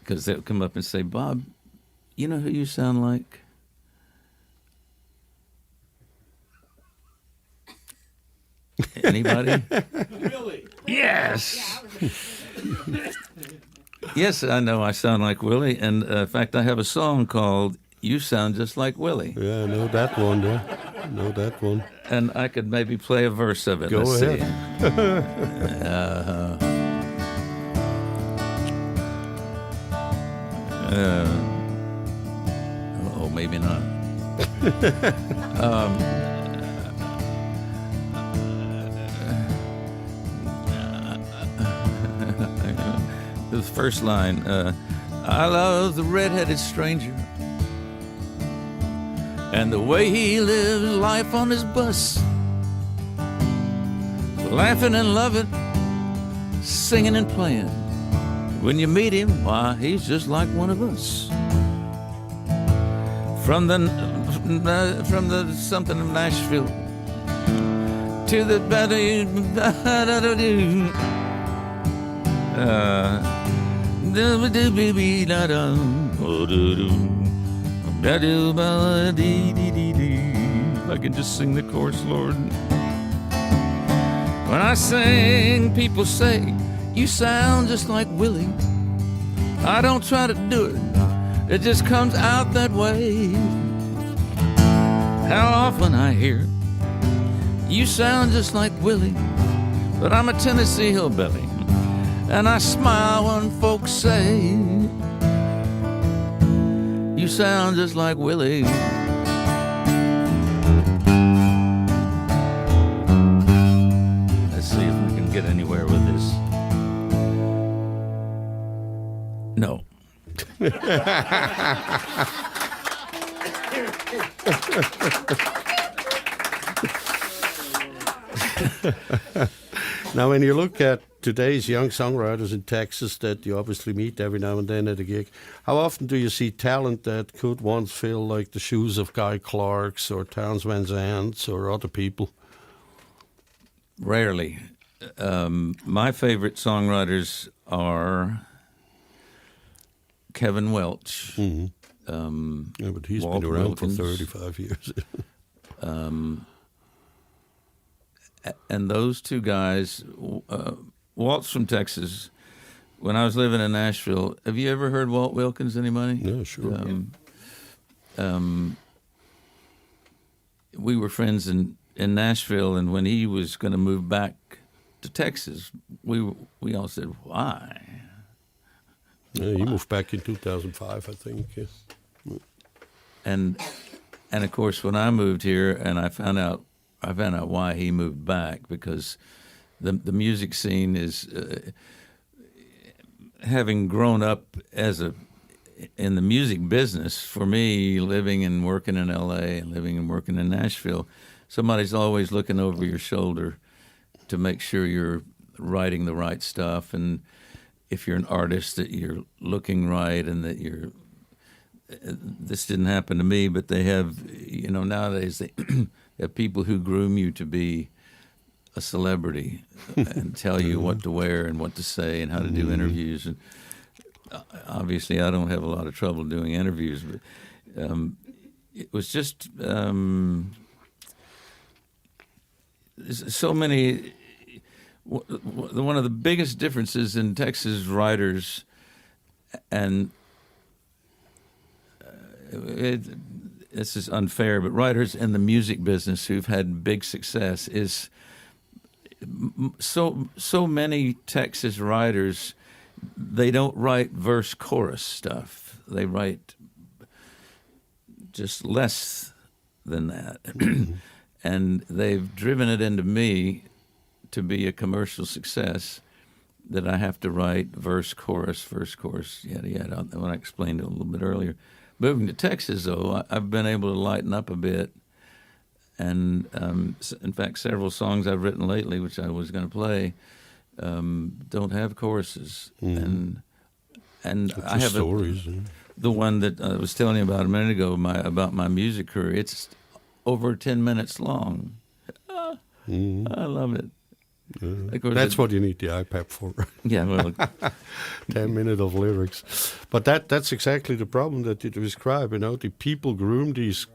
because they'll come up and say, "Bob, you know who you sound like?" Anybody? Really? Yes. Yes, I know I sound like Willie, and in fact, I have a song called "You Sound Just Like Willie." Yeah, I know that one, yeah. I know that one. And I could maybe play a verse of it. Go Let's ahead. See. Oh, maybe not. The first line, I love the red-headed stranger and the way he lives life on his bus, laughing and loving, singing and playing When you meet him, why, he's just like one of us. From the something of Nashville to the I can just sing the chorus, Lord. When I sing, people say, you sound just like Willie. I don't try to do it, it just comes out that way. How often I hear, you sound just like Willie, but I'm a Tennessee hillbilly, and I smile when folks say, you sound just like Willie. Let's see if we can get anywhere with this. No. Now, when you look at today's young songwriters in Texas that you obviously meet every now and then at a gig, how often do you see talent that could once fill like the shoes of Guy Clark's or Townes Van Zandt's or other people? Rarely. My favorite songwriters are Kevin Welch. Mm-hmm. Yeah, but he's Walt been around Wilkins. for 35 years. And those two guys, Walt's from Texas. When I was living in Nashville, have you ever heard Walt Wilkins, anybody? Yeah, sure. We were friends in Nashville, and when he was going to move back to Texas, we all said, why? Yeah, he moved back in 2005, I think. Yeah. And of course, when I moved here, and I found out why he moved back, because the music scene is having grown up in the music business. For me, living and working in L.A. and living and working in Nashville, somebody's always looking over your shoulder to make sure you're writing the right stuff, and if you're an artist, that you're looking right, and that you're. This didn't happen to me, but they have, nowadays they have people who groom you to be a celebrity and tell you what to wear and what to say and how to do interviews. And obviously, I don't have a lot of trouble doing interviews, but it was just so many. One of the biggest differences in Texas writers, and this is unfair, but writers in the music business who've had big success is so many Texas writers, they don't write verse chorus stuff. They write just less than that. And they've driven it into me to be a commercial success that I have to write verse, chorus, yada, yada, when I explained it a little bit earlier. Moving to Texas, though, I've been able to lighten up a bit. And, in fact, several songs I've written lately, which I was going to play, don't have choruses. And I have stories. The one that I was telling you about a minute ago, about my music career, it's over 10 minutes long. I love it. Of course, That's what you need the iPad for. Yeah, well, 10 minutes of lyrics. But that's exactly the problem that you describe. The people groom these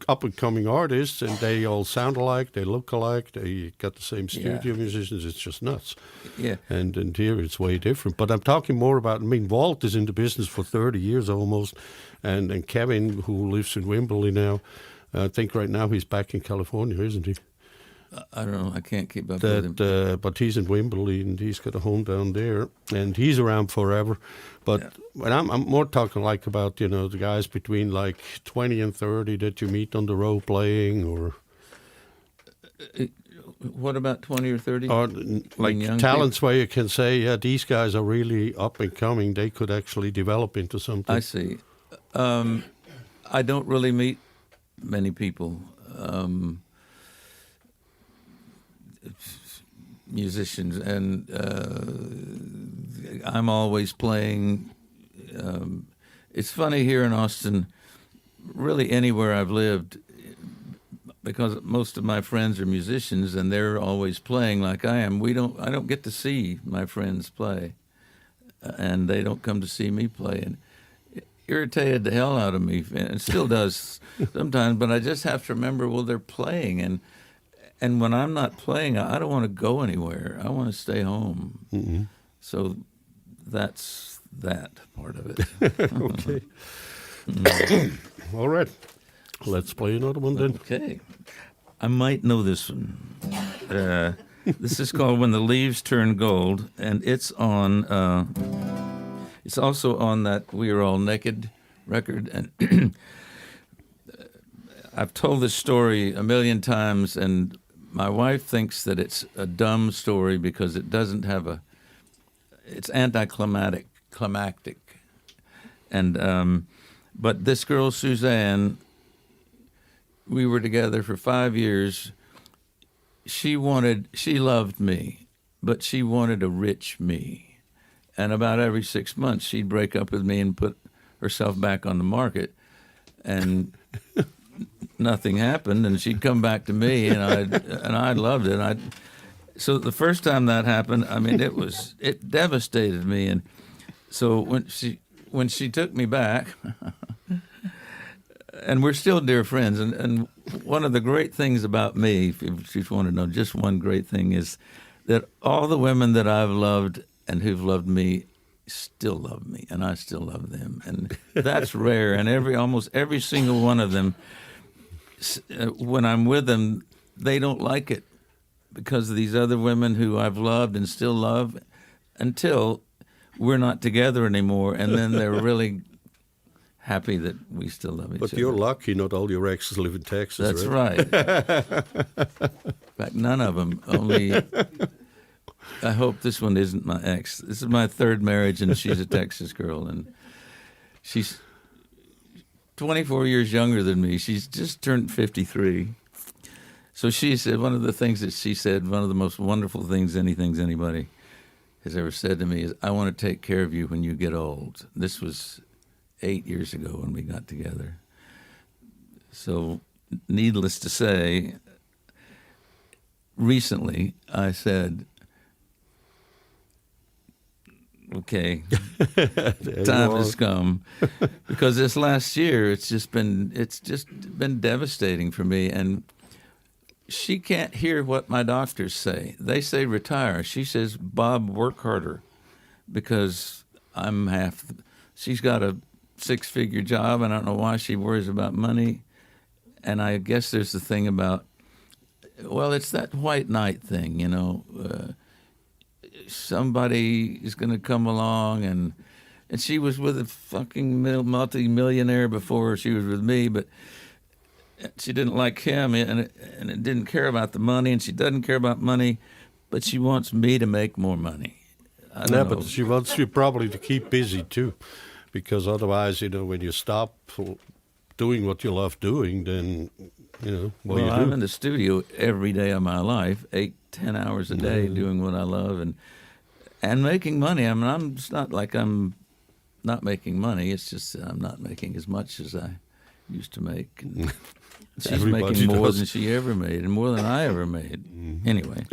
up-and-coming artists, and they all sound alike, they look alike, they got the same studio musicians. It's just nuts. Yeah. And here it's way different. But I'm talking more about, Walt is in the business for 30 years almost, and Kevin, who lives in Wimberley now, I think right now he's back in California, isn't he? I don't know. I can't keep up with him. But he's in Wimberley, and he's got a home down there, and he's around forever. But when I'm more talking like about, the guys between like 20 and 30 that you meet on the road playing, or... What about 20 or 30? Or like talents where you can say, yeah, these guys are really up and coming. They could actually develop into something. I see. I don't really meet many people. musicians, and I'm always playing. It's funny here in Austin, really anywhere I've lived, because most of my friends are musicians and they're always playing like I am. I don't get to see my friends play, and they don't come to see me play, and it irritated the hell out of me, and it still does sometimes. But I just have to remember, well, they're playing, and when I'm not playing, I don't want to go anywhere. I want to stay home. Mm-hmm. So that's that part of it. Okay. All right. Let's play another one then. Okay. I might know this one. This is called When the Leaves Turn Gold, and it's also on that We Are All Naked record. And I've told this story a million times, and my wife thinks that it's a dumb story because it doesn't have it's climactic. And but this girl, Suzanne, we were together for 5 years. She loved me, but she wanted a rich me. And about every 6 months, she'd break up with me and put herself back on the market. And nothing happened, and she'd come back to me, and I loved it. So the first time that happened, I mean, it devastated me. And so when she took me back, and we're still dear friends, and one of the great things about me, if you want to know just one great thing, is that all the women that I've loved and who've loved me still love me, and I still love them, and that's rare. And almost every single one of them, when I'm with them, they don't like it because of these other women who I've loved and still love, until we're not together anymore, and then they're really happy that we still love each other. But you're lucky not all your exes live in Texas, That's right. In fact, none of them. Only, I hope this one isn't my ex. This is my third marriage, and she's a Texas girl, and she's 24 years younger than me. She's just turned 53. So she said, one of the things that she said, one of the most wonderful things anybody has ever said to me is, I want to take care of you when you get old. This was 8 years ago when we got together. So, needless to say, recently I said, okay, time has come, because this last year it's just been devastating for me, and she can't hear what my doctors say. They say retire. She says, Bob, work harder, because she's got a 6-figure job, and I don't know why she worries about money. And I guess there's the thing about, well, it's that white knight thing, you know. Somebody is going to come along, and she was with a fucking multi-millionaire before she was with me, but she didn't like him, and it didn't care about the money, and she doesn't care about money, but she wants me to make more money. I don't know. But she wants you probably to keep busy too, because otherwise, you know, when you stop doing what you love doing, then, you know, what do you do? I'm in the studio every day of my life, 8-10 hours a day, doing what I love and making money. I mean, it's not like I'm not making money. It's just I'm not making as much as I used to make. She's Everybody making more does. than she ever made, and more than I ever made. Anyway,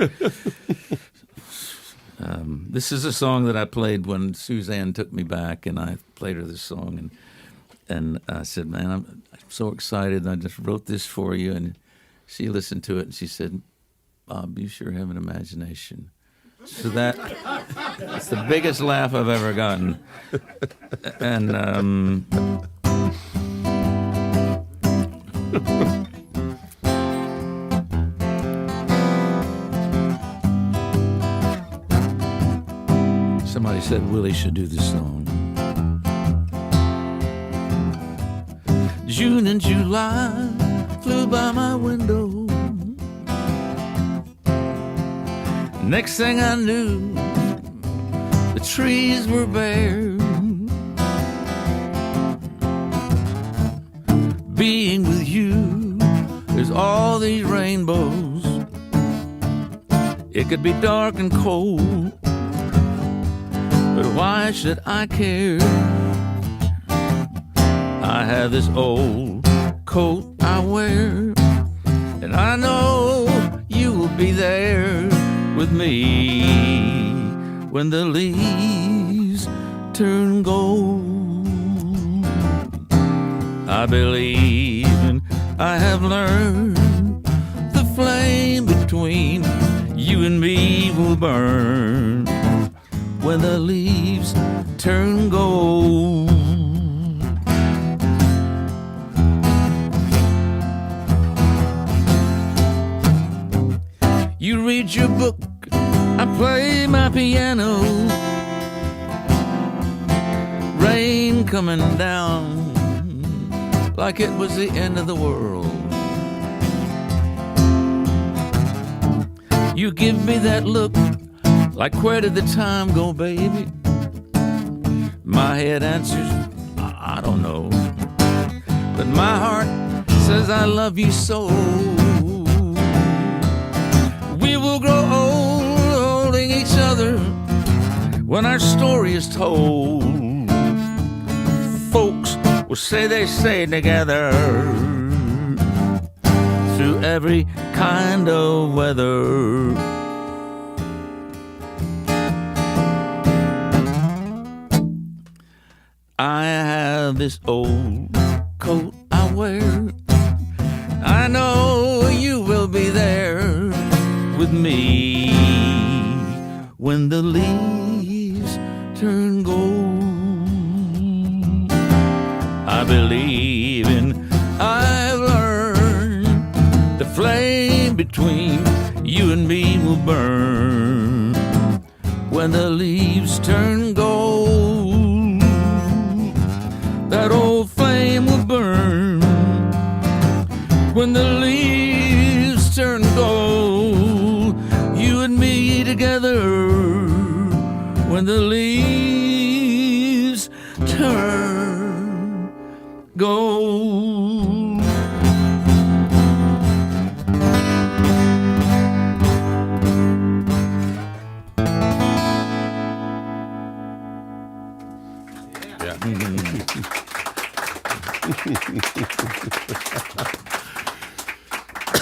this is a song that I played when Suzanne took me back, and I played her this song, and I said, man, I'm so excited, and I just wrote this for you. And she listened to it, and she said, Bob, you sure have an imagination. So that's the biggest laugh I've ever gotten. And somebody said Willie should do this song. June and July flew by my window. Next thing I knew, the trees were bare. Being with you, there's all these rainbows. It could be dark and cold, but why should I care? I have this old coat I wear, and I know you will be there with me when the leaves turn gold. I believe and I have learned the flame between you and me will burn when the leaves turn gold. You read your book, I play my piano. Rain coming down like it was the end of the world. You give me that look like, where did the time go, baby? My head answers, I don't know. But my heart says I love you so. We will grow old holding each other when our story is told. Folks will say they stayed together through every kind of weather. I have this old coat I wear. I know you will be there with me when the leaves turn gold. I believe in, I've learned the flame between you and me will burn when the leaves turn gold. That old flame will burn when the leaves turn gold. You and me together when the leaves turn gold.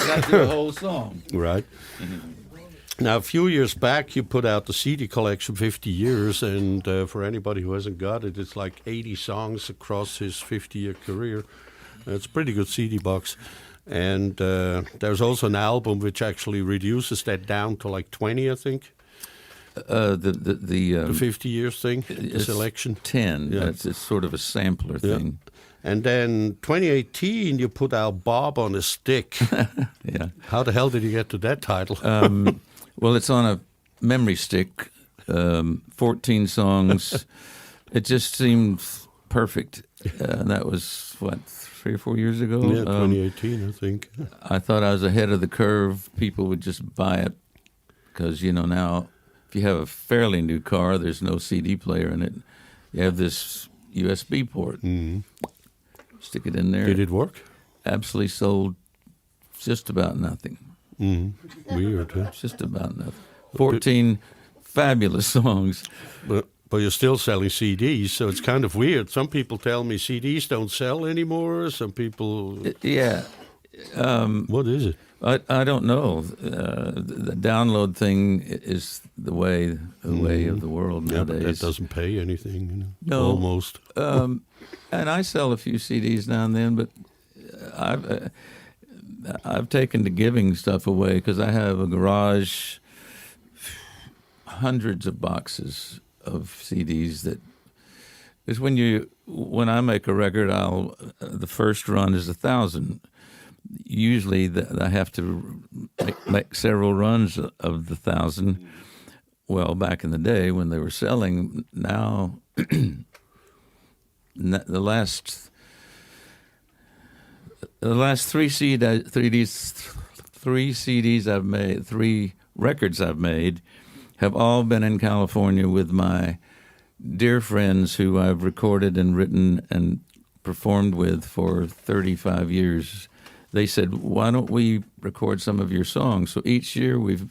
Got through the whole song. Right. Now, a few years back, you put out the CD collection, 50 Years, and for anybody who hasn't got it, it's like 80 songs across his 50-year career. It's a pretty good CD box. And there's also an album which actually reduces that down to like 20, I think. The 50 years thing, the selection. 10. Yeah. It's sort of a sampler thing. And then 2018, you put out Bob on a Stick. Yeah. How the hell did you get to that title? Well, it's on a memory stick, 14 songs. It just seemed perfect. That was, what, 3 or 4 years ago? Yeah, 2018, I think. I thought I was ahead of the curve. People would just buy it because, you know, now if you have a fairly new car, there's no CD player in it. You have this USB port. Mm-hmm. Stick it in there. Did it work? Absolutely sold just about nothing. Mm-hmm. Weird, huh? Just about nothing. 14 fabulous songs. But you're still selling CDs, so it's kind of weird. Some people tell me CDs don't sell anymore. Some people... Yeah. What is it? I don't know. The download thing is the way of the world Yeah, nowadays. but that doesn't pay anything, you know. No. Almost. And I sell a few CDs now and then, but I've taken to giving stuff away because I have a garage, hundreds of boxes of CDs. That is when I make a record, the first run is 1,000. Usually I have to make several runs of the 1,000. Well, back in the day when they were selling, now the last 3 CDs I've made, 3 records I've made, have all been in California with my dear friends who I've recorded and written and performed with for 35 years. They said, "Why don't we record some of your songs?" So each year we've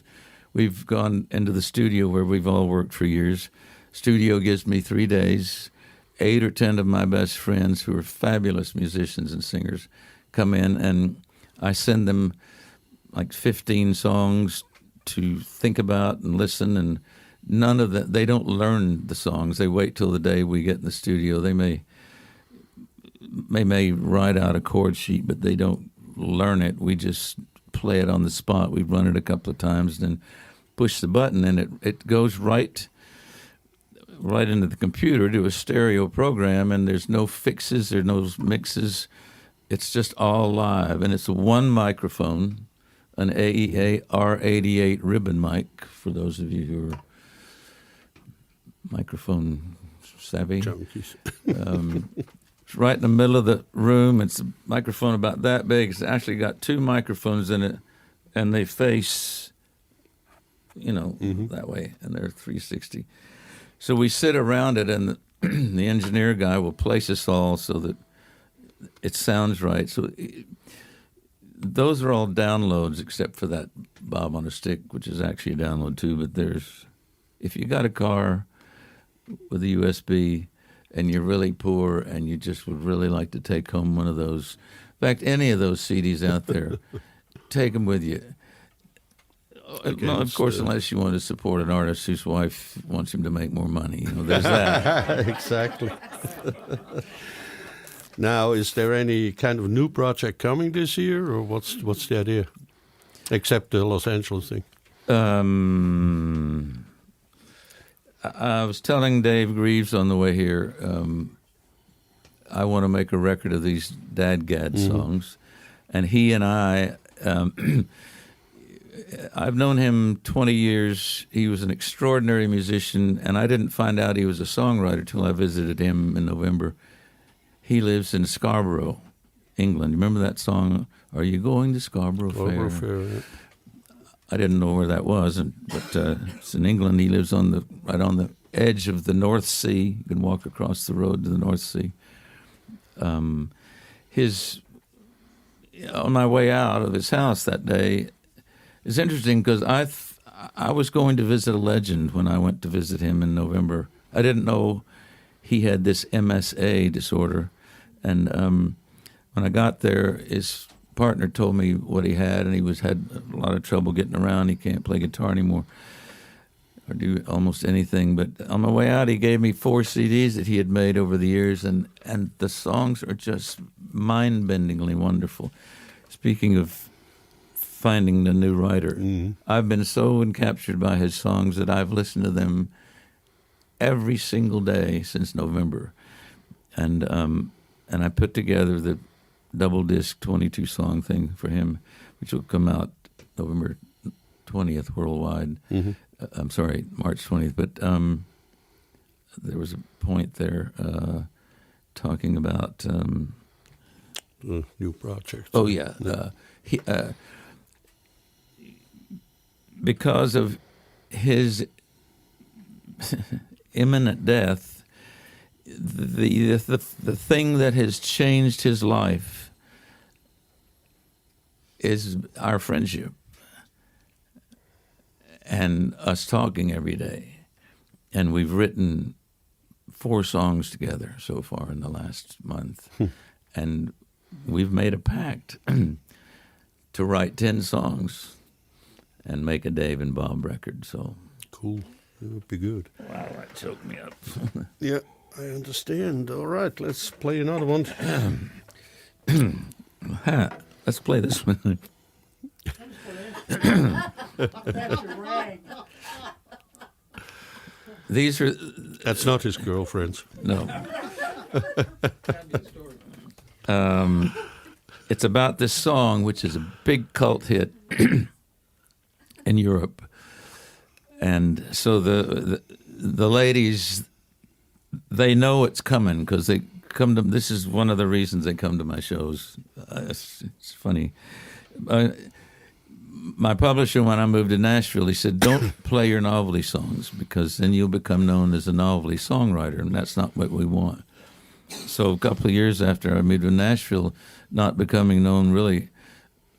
we've gone into the studio where we've all worked for years. Studio gives me 3 days. 8 or 10 of my best friends who are fabulous musicians and singers come in, and I send them like 15 songs to think about and listen, and none of that, they don't learn the songs. They wait till the day we get in the studio. They may write out a chord sheet, but they don't learn it. We just play it on the spot. We run it a couple of times, then push the button, and it goes right into the computer to a stereo program, and there's no fixes, there's no mixes. It's just all live, and it's one microphone, an AEA R88 ribbon mic, for those of you who are microphone savvy. Junkies. It's right in the middle of the room. It's a microphone about that big. It's actually got 2 microphones in it, and they face, that way, and they're 360. So we sit around it, and the engineer guy will place us all so that it sounds right. So those are all downloads, except for that Bob on a Stick, which is actually a download too. But if you got a car with a USB and you're really poor and you just would really like to take home one of those, in fact, any of those CDs out there, take them with you. No, of course, unless you want to support an artist whose wife wants him to make more money. There's that. Exactly. Now, is there any kind of new project coming this year, or what's the idea? Except the Los Angeles thing. I was telling Dave Greaves on the way here, I want to make a record of these Dadgad songs. And he and I've known him 20 years. He was an extraordinary musician, and I didn't find out he was a songwriter till I visited him in November. He lives in Scarborough, England. You remember that song, Are You Going to Scarborough Fair? Yeah. I didn't know where that was, but it's in England. He lives right on the edge of the North Sea. You can walk across the road to the North Sea. On my way out of his house that day, it's interesting because I was going to visit a legend when I went to visit him in November. I didn't know he had this MSA disorder. And when I got there, his partner told me what he had, and he had a lot of trouble getting around. He can't play guitar anymore or do almost anything. But on my way out, he gave me 4 CDs that he had made over the years, and the songs are just mind-bendingly wonderful. Speaking of finding the new writer, I've been so encaptured by his songs that I've listened to them every single day since November. And I put together the double disc 22 song thing for him, which will come out November 20th worldwide. I'm sorry, March 20th. But there was a point there talking about new projects. Oh yeah, because of his imminent death. The thing that has changed his life is our friendship and us talking every day. And we've written 4 songs together so far in the last month. And we've made a pact to write 10 songs and make a Dave and Bob record. So cool. That would be good. Wow, that choked me up. Yeah. I understand. All right, let's play another one. Let's play this one. That's your rag. These are... That's not his girlfriend's. No. It's about this song, which is a big cult hit in Europe. And so the ladies... They know it's coming because they come to. This is one of the reasons they come to my shows. It's funny. My publisher, when I moved to Nashville, he said, "Don't play your novelty songs because then you'll become known as a novelty songwriter, and that's not what we want." So a couple of years after I moved to Nashville, not becoming known really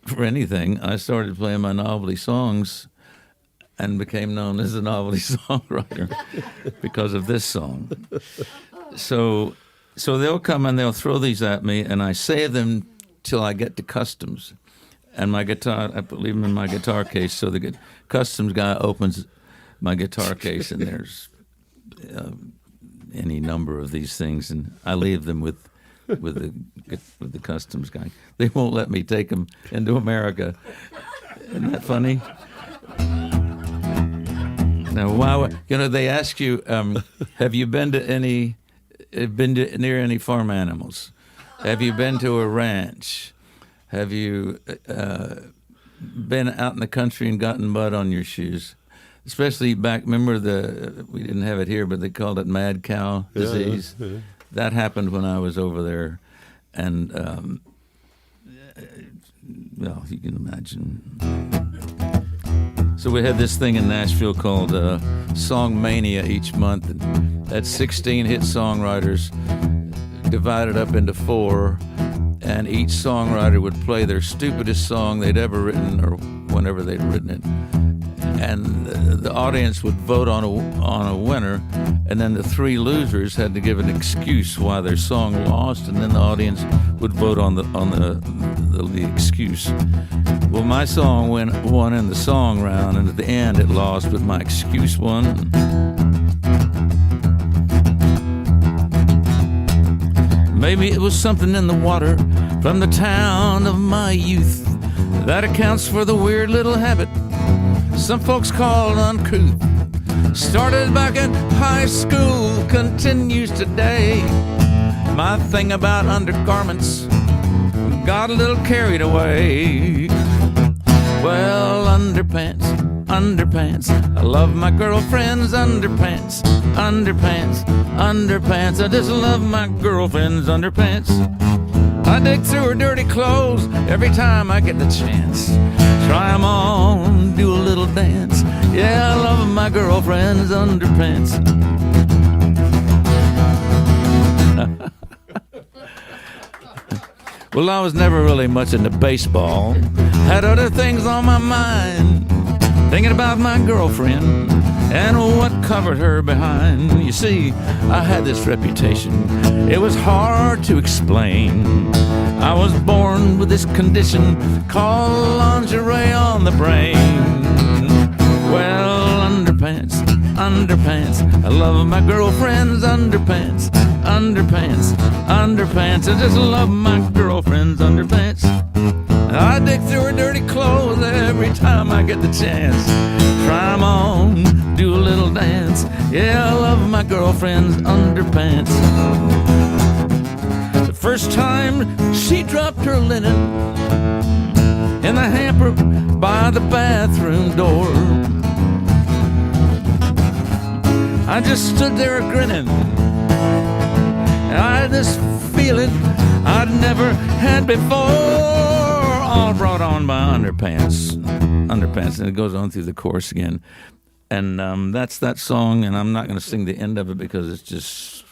for anything, I started playing my novelty songs, and became known as a novelty songwriter because of this song. So they'll come and they'll throw these at me, and I save them till I get to customs. And my guitar, I leave them in my guitar case. So the customs guy opens my guitar case, and there's any number of these things, and I leave them with the customs guy. They won't let me take them into America. Isn't that funny? Now, they ask you, have you been near any farm animals? Have you been to a ranch? Have you been out in the country and gotten mud on your shoes? Especially back, remember we didn't have it here, but they called it mad cow disease. Yeah. That happened when I was over there. And, well, you can imagine. So we had this thing in Nashville called Song Mania each month. And that's 16 hit songwriters divided up into 4. And each songwriter would play their stupidest song they'd ever written or whenever they'd written it. And the audience would vote on a winner, and then the 3 losers had to give an excuse why their song lost, and then the audience would vote on the excuse. Well, my song won in the song round, and at the end it lost, but my excuse won. Maybe it was something in the water from the town of my youth that accounts for the weird little habit some folks call uncouth. Started back in high school, continues today. My thing about undergarments got a little carried away. Well, underpants, I love my girlfriend's underpants. I just love my girlfriend's underpants. I dig through her dirty clothes every time I get the chance. Try 'em on, do a little dance. Yeah, I love my girlfriend's underpants. Well, I was never really much into baseball. Had other things on my mind, thinking about my girlfriend and what covered her behind. You see, I had this reputation. It was hard to explain. I was born with this condition called lingerie on the brain. Well, underpants, I love my girlfriend's underpants. I just love my girlfriend's underpants. I dig through her dirty clothes every time I get the chance. Try 'em on, do a little dance. Yeah, I love my girlfriend's underpants. The first time she dropped her linen in the hamper by the bathroom door, I just stood there grinning. I had this feeling I'd never had before, all brought on by underpants. And it goes on through the chorus again. And that's that song, and I'm not going to sing the end of it because it's just,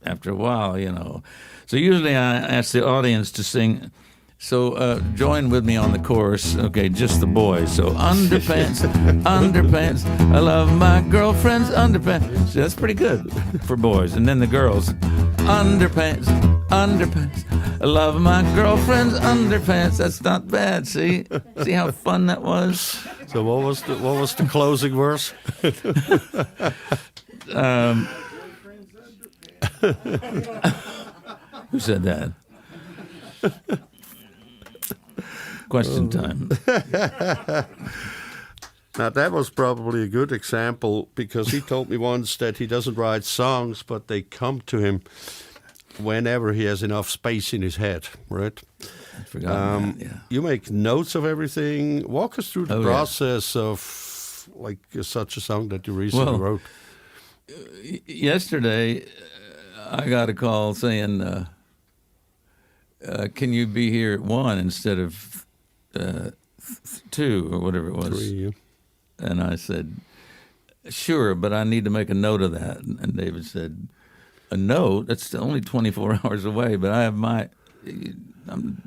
after a while, you know. So usually I ask the audience to sing. So join with me on the chorus. Okay, just the boys. So underpants, I love my girlfriend's underpants. See, that's pretty good for boys. And then the girls, underpants, I love my girlfriend's underpants. That's not bad. See how fun that was. So what was the closing verse? Who said that? Question time. Now, that was probably a good example because he told me once that he doesn't write songs, but they come to him whenever he has enough space in his head, right? I forgot that, yeah. You make notes of everything. Walk us through the process of like such a song that you recently wrote. Yesterday, I got a call saying, can you be here at 1 instead of 2 or whatever it was? 3, yeah. And I said, sure, but I need to make a note of that. And David said, a note? That's only 24 hours away, but I have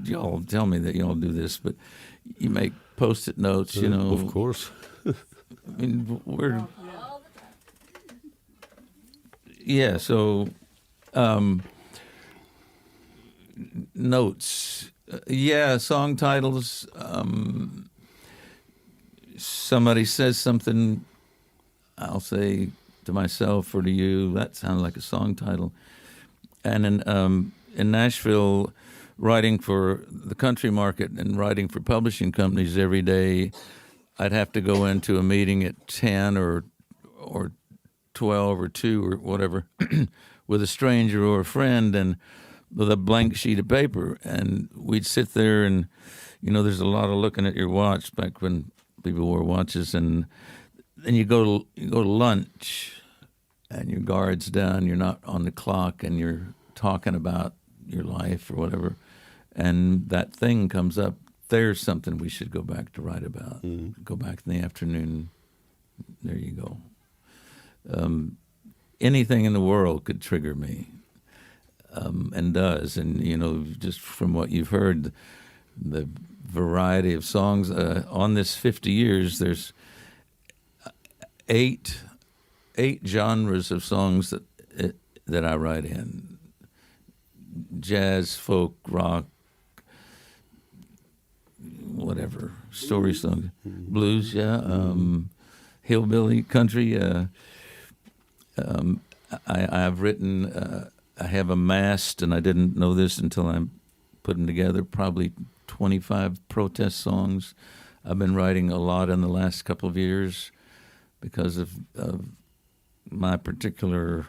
y'all tell me that y'all do this, but you make Post-it notes, you know. Of course. I mean, we're All the time. yeah. So notes, yeah, song titles. Somebody says something, I'll say to myself or to you, that sounds like a song title. And in Nashville, writing for the country market and writing for publishing companies every day, I'd have to go into a meeting at 10 or 12 or 2 or whatever with a stranger or a friend and with a blank sheet of paper. And we'd sit there and, there's a lot of looking at your watch back when people wore watches. And then you go to lunch and your guard's down, you're not on the clock, and you're talking about your life or whatever. And that thing comes up. There's something we should go back to write about. Go back in the afternoon. There you go. Anything in the world could trigger me, and does. And, just from what you've heard, the variety of songs. On this 50 years, there's eight genres of songs that I write in. Jazz, folk, rock, whatever, story song, blues, hillbilly, country. I've written, I have amassed, and I didn't know this until I'm putting together, probably 25 protest songs. I've been writing a lot in the last couple of years because of my particular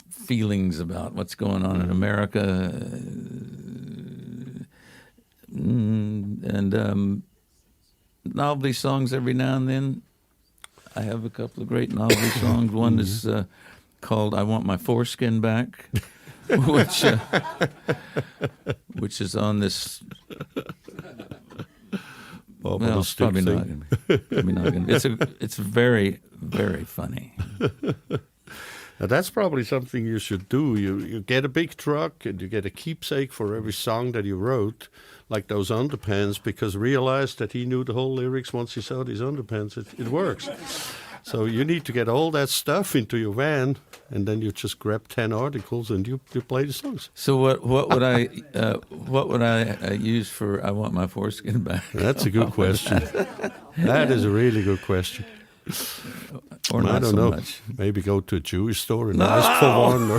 feelings about what's going on in America. And novelty songs every now and then. I have a couple of great novelty songs. One is called "I Want My Foreskin Back," which is on this. Well, it's probably not going to be. It's very, very funny. Now, that's probably something you should do. You get a big truck and you get a keepsake for every song that you wrote, like those underpants, because realize that he knew the whole lyrics once he saw these underpants. It works. So you need to get all that stuff into your van, and then you just grab 10 articles and you play the songs. So what would I use for "I Want My Foreskin Back"? That's a good question. That is a really good question. Or not I don't so know. much. Maybe go to a Jewish store and ask for one. Or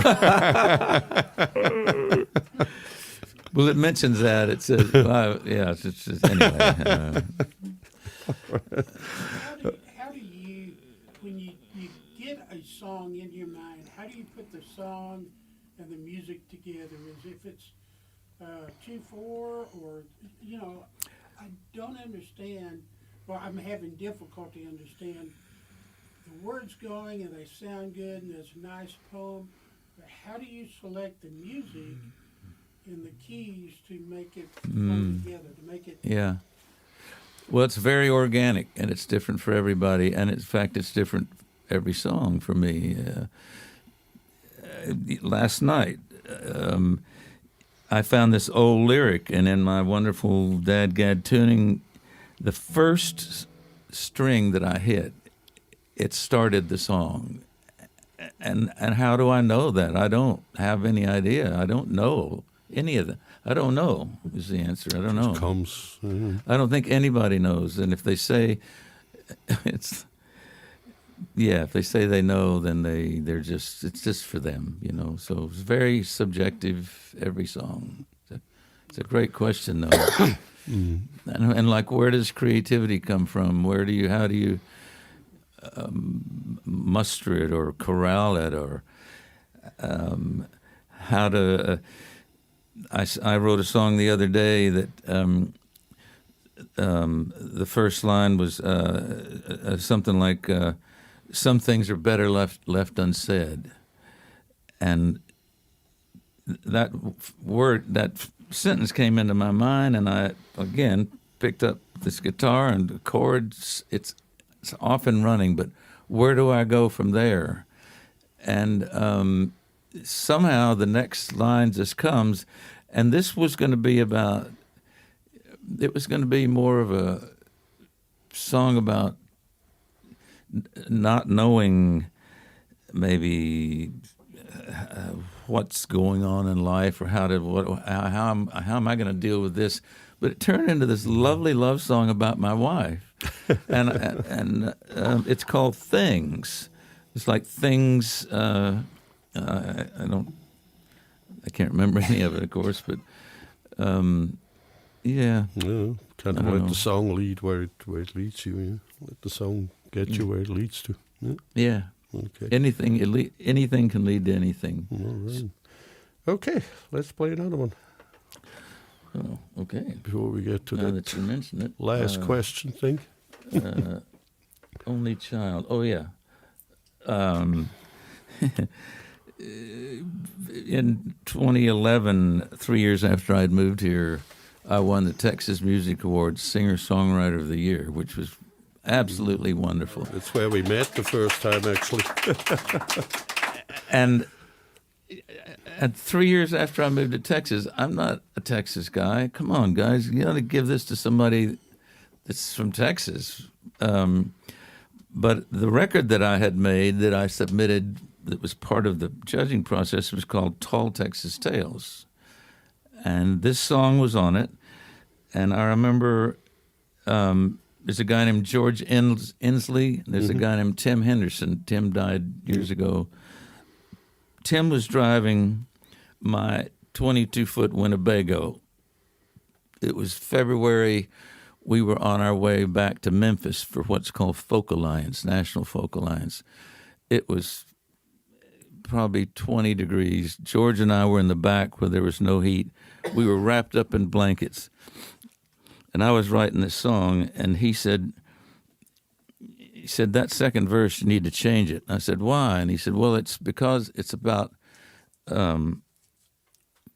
Well, it mentions that. It says, it's just, anyway. How do you, when you get a song in your mind, how do you put the song and the music together? As if it's 2/4 or, I don't understand, well, I'm having difficulty understand the words going and they sound good and there's a nice poem, but how do you select the music and the keys to make it come together, to make it... Yeah. Well, it's very organic, and it's different for everybody, and in fact, it's different every song for me. Last night, I found this old lyric, and in my wonderful dadgad tuning, the first string that I hit, it started the song. And how do I know that? I don't have any idea. I don't know any of that. I don't know is the answer. I don't know. it comes. I don't think anybody knows. And if they say if they say they know, then it's just for them, So it's very subjective, every song. It's a great question, though. And like, where does creativity come from? How do you muster it or corral it, or how to... I wrote a song the other day that the first line was something like, "Some things are better left unsaid," and that sentence came into my mind, and I again picked up this guitar and the chords. It's often running, but where do I go from there? And somehow the next line just comes, and this was going to be more of a song about not knowing maybe what's going on in life or how am I going to deal with this. But it turned into this lovely love song about my wife, and it's called Things. It's like things. I can't remember any of it, of course, but yeah. Yeah, kind of let the song lead where it leads you. Yeah? Let the song get you where it leads to. Yeah. Yeah. Okay. Anything can lead to anything. All right. Okay, let's play another one Oh, okay. before we get to Now that that you mention it, last question thing. Only child. Oh yeah. In 2011, 3 years after I'd moved here, I won the Texas Music Awards Singer-Songwriter of the Year, which was absolutely wonderful. That's where we met the first time, actually. And 3 years after I moved to Texas, I'm not a Texas guy. Come on, guys, you got to give this to somebody that's from Texas. But the record that I had made that I submitted that was part of the judging process was called Tall Texas Tales. And this song was on it. And I remember there's a guy named George Inslee. And there's a guy named Tim Henderson. Tim died years ago. Tim was driving my 22-foot Winnebago. It was February. We were on our way back to Memphis for what's called Folk Alliance, National Folk Alliance. It was probably 20 degrees. George and I were in the back where there was no heat. We were wrapped up in blankets. And I was writing this song, and he said, that second verse, you need to change it. And I said, why? And he said, well, it's because it's about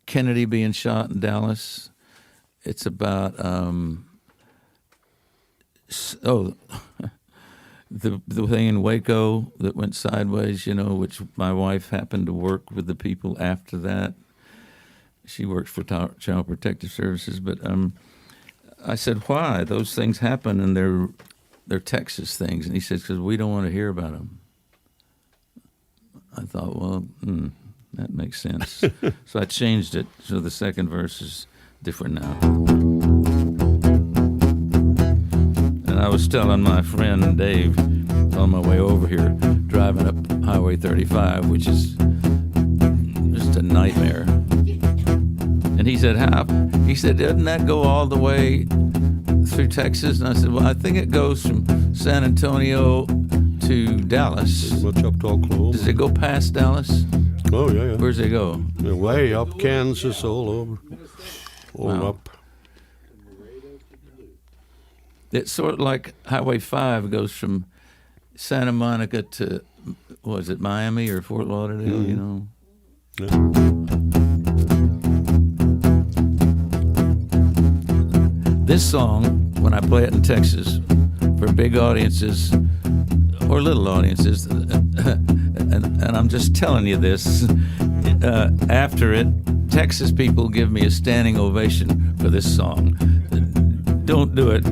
Kennedy being shot in Dallas. It's about, the thing in Waco that went sideways, which my wife happened to work with the people after that. She works for Child Protective Services. But I said, why? Those things happen, and they're Texas things. And he says, because we don't want to hear about them. I thought, well, that makes sense. So I changed it. So the second verse is different now. And I was telling my friend Dave on my way over here, driving up Highway 35, which is just a nightmare. And he said, how? He said, doesn't that go all the way through Texas? And I said, well, I think it goes from San Antonio to Dallas. Much up to Oklahoma. Does it go past Dallas? Oh, yeah. Where's it go? Yeah, way up Kansas, all over. All up. It's sort of like Highway 5 goes from Santa Monica to, was it Miami or Fort Lauderdale, Yeah. This song, when I play it in Texas, for big audiences or little audiences, and I'm just telling you this, after it, Texas people give me a standing ovation for this song. Don't do it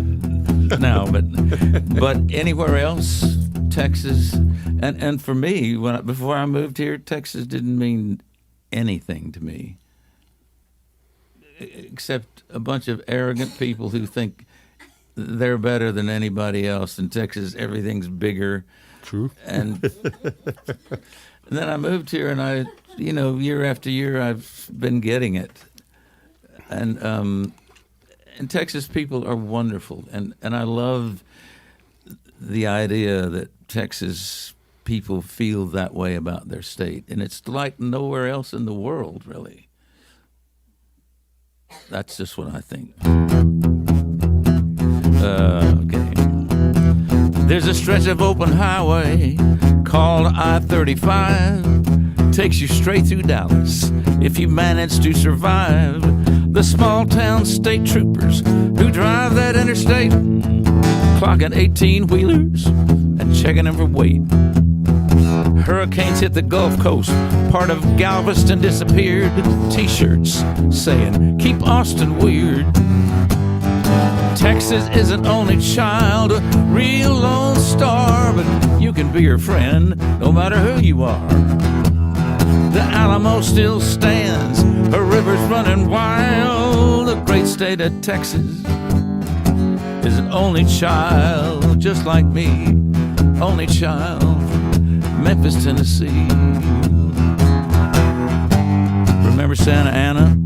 now, but anywhere else, Texas, and for me, before I moved here, Texas didn't mean anything to me, except a bunch of arrogant people who think they're better than anybody else. In Texas, everything's bigger. True. And then I moved here, and year after year, I've been getting it. And Texas people are wonderful, and I love the idea that Texas people feel that way about their state, and it's like nowhere else in the world, really. That's just what I think. Okay. There's a stretch of open highway called I-35. Takes you straight through Dallas if you manage to survive. The small-town state troopers who drive that interstate, clocking 18-wheelers and checking them for weight. Hurricanes hit the Gulf Coast, part of Galveston disappeared. T-shirts saying, keep Austin weird. Texas is an only child, a real lone star, but you can be her friend no matter who you are. The Alamo still stands, her river's running wild. The great state of Texas is an only child, just like me, only child from Memphis, Tennessee. Remember Santa Ana?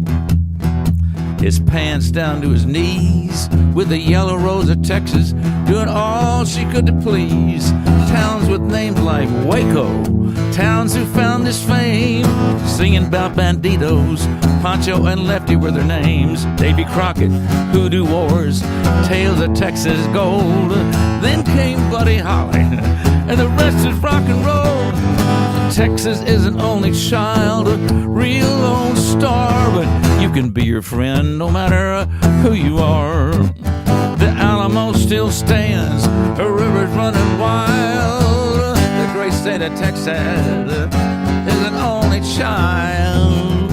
His pants down to his knees, with the yellow rose of Texas, doing all she could to please. Towns with names like Waco, towns who found this fame, singing about banditos, Pancho and Lefty were their names. Davy Crockett, Hoodoo Wars, Tales of Texas Gold. Then came Buddy Holly, and the rest is rock and roll. Texas is an only child, a real lone star, but you can be your friend no matter who you are. The Alamo still stands, her river's running wild. The great state of Texas is an only child.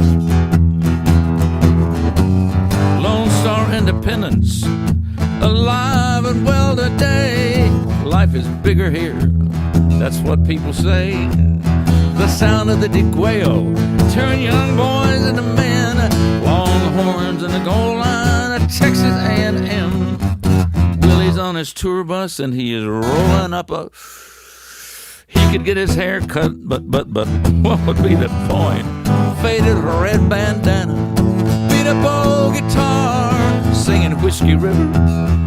Lone Star Independence, alive and well today. Life is bigger here, that's what people say. The sound of the deguello turn young boys into men. Longhorns and the goal line of Texas A&M. Willie's on his tour bus and he is rolling up a... He could get his hair cut, but what would be the point? Faded red bandana, beat up old guitar, singing Whiskey River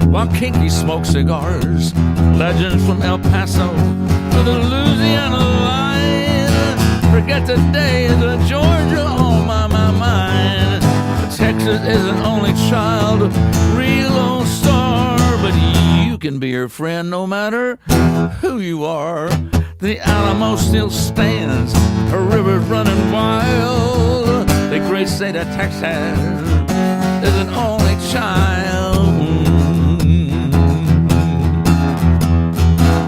while Kinky smoked cigars. Legends from El Paso to the Louisiana line. Forget the days of Georgia on my mind. Texas is an only child, real lone star, but you can be her friend no matter who you are. The Alamo still stands, her river's running wild. The great state of Texas is an only child.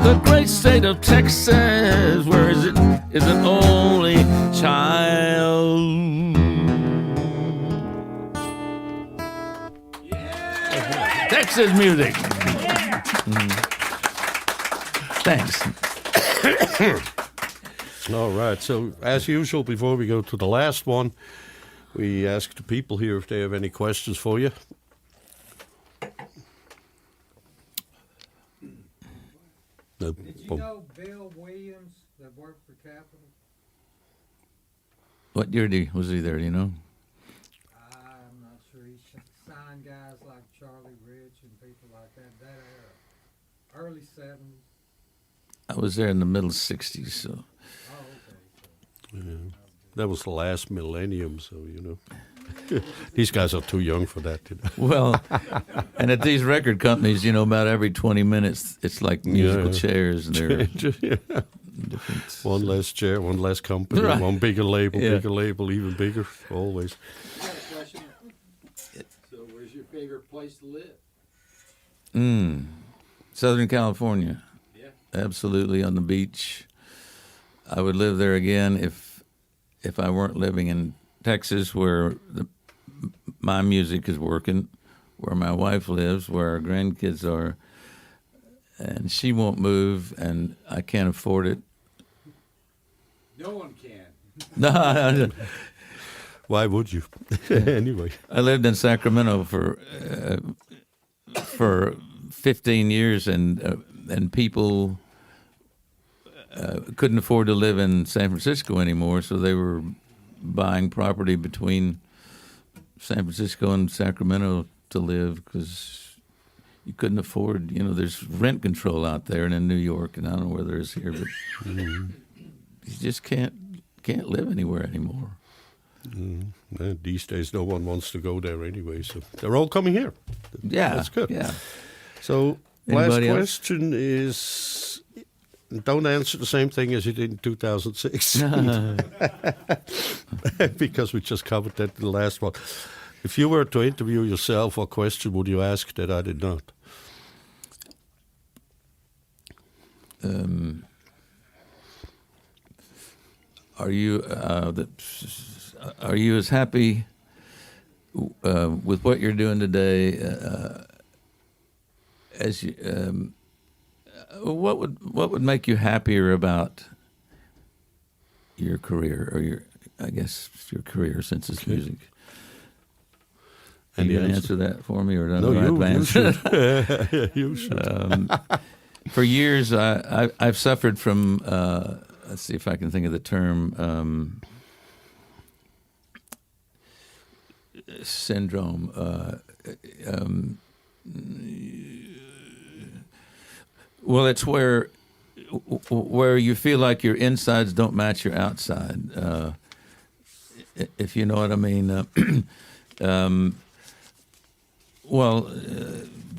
The great state of Texas, where is it? Is an only child. Yeah. Texas music. Yeah. Thanks. All right. So, as usual, before we go to the last one, we ask the people here if they have any questions for you. No. Did you know Bill Williams that worked for Capitol? What year was he there, do you know? I'm not sure. He signed guys like Charlie Rich and people like that era. Early 70s. I was there in the middle 60s, so... Oh, okay. Yeah. That was the last millennium, so, you know. These guys are too young for that, you know. Well, and at these record companies, you know, about every 20 minutes, it's like musical chairs, and they're different. One less chair, one less company, Right. one bigger label, even bigger, always. I got a question. So, where's your favorite place to live? Southern California. Yeah. Absolutely, on the beach. I would live there again if I weren't living in Texas, where my music is working, where my wife lives, where our grandkids are, and she won't move, and I can't afford it. No one can. No, Why would you? Anyway. I lived in Sacramento for 15 years, and people couldn't afford to live in San Francisco anymore, so they were buying property between San Francisco and Sacramento to live because you couldn't afford, you know, there's rent control out there and in New York, and I don't know where there is here, but you just can't live anywhere anymore. These days, no one wants to go there anyway, so they're all coming here. Yeah. That's good. Yeah. So, Anybody last else? question is, don't answer the same thing as you did in 2006. Because we just covered that in the last one. If you were to interview yourself, what question would you ask that I did not? Are you as happy with what you're doing today as you, what would make you happier about your career, or your career since it's music? Are you going to answer that for me, or No, you should. You should. For years, I've suffered from. Let's see if I can think of the term. Syndrome. Well, it's where you feel like your insides don't match your outside, if you know what I mean.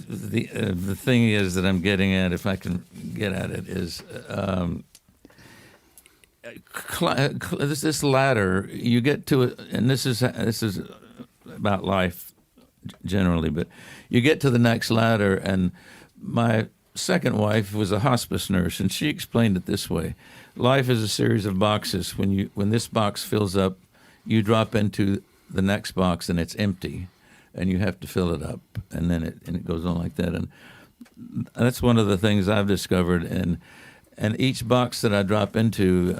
The thing is that I'm getting at, if I can get at it, is this ladder. You get to it, and this is about life generally, but you get to the next ladder, and my second wife was a hospice nurse, and she explained it this way: life is a series of boxes. When this box fills up, you drop into the next box, and it's empty, and you have to fill it up, and then it goes on like that. And that's one of the things I've discovered. And each box that I drop into,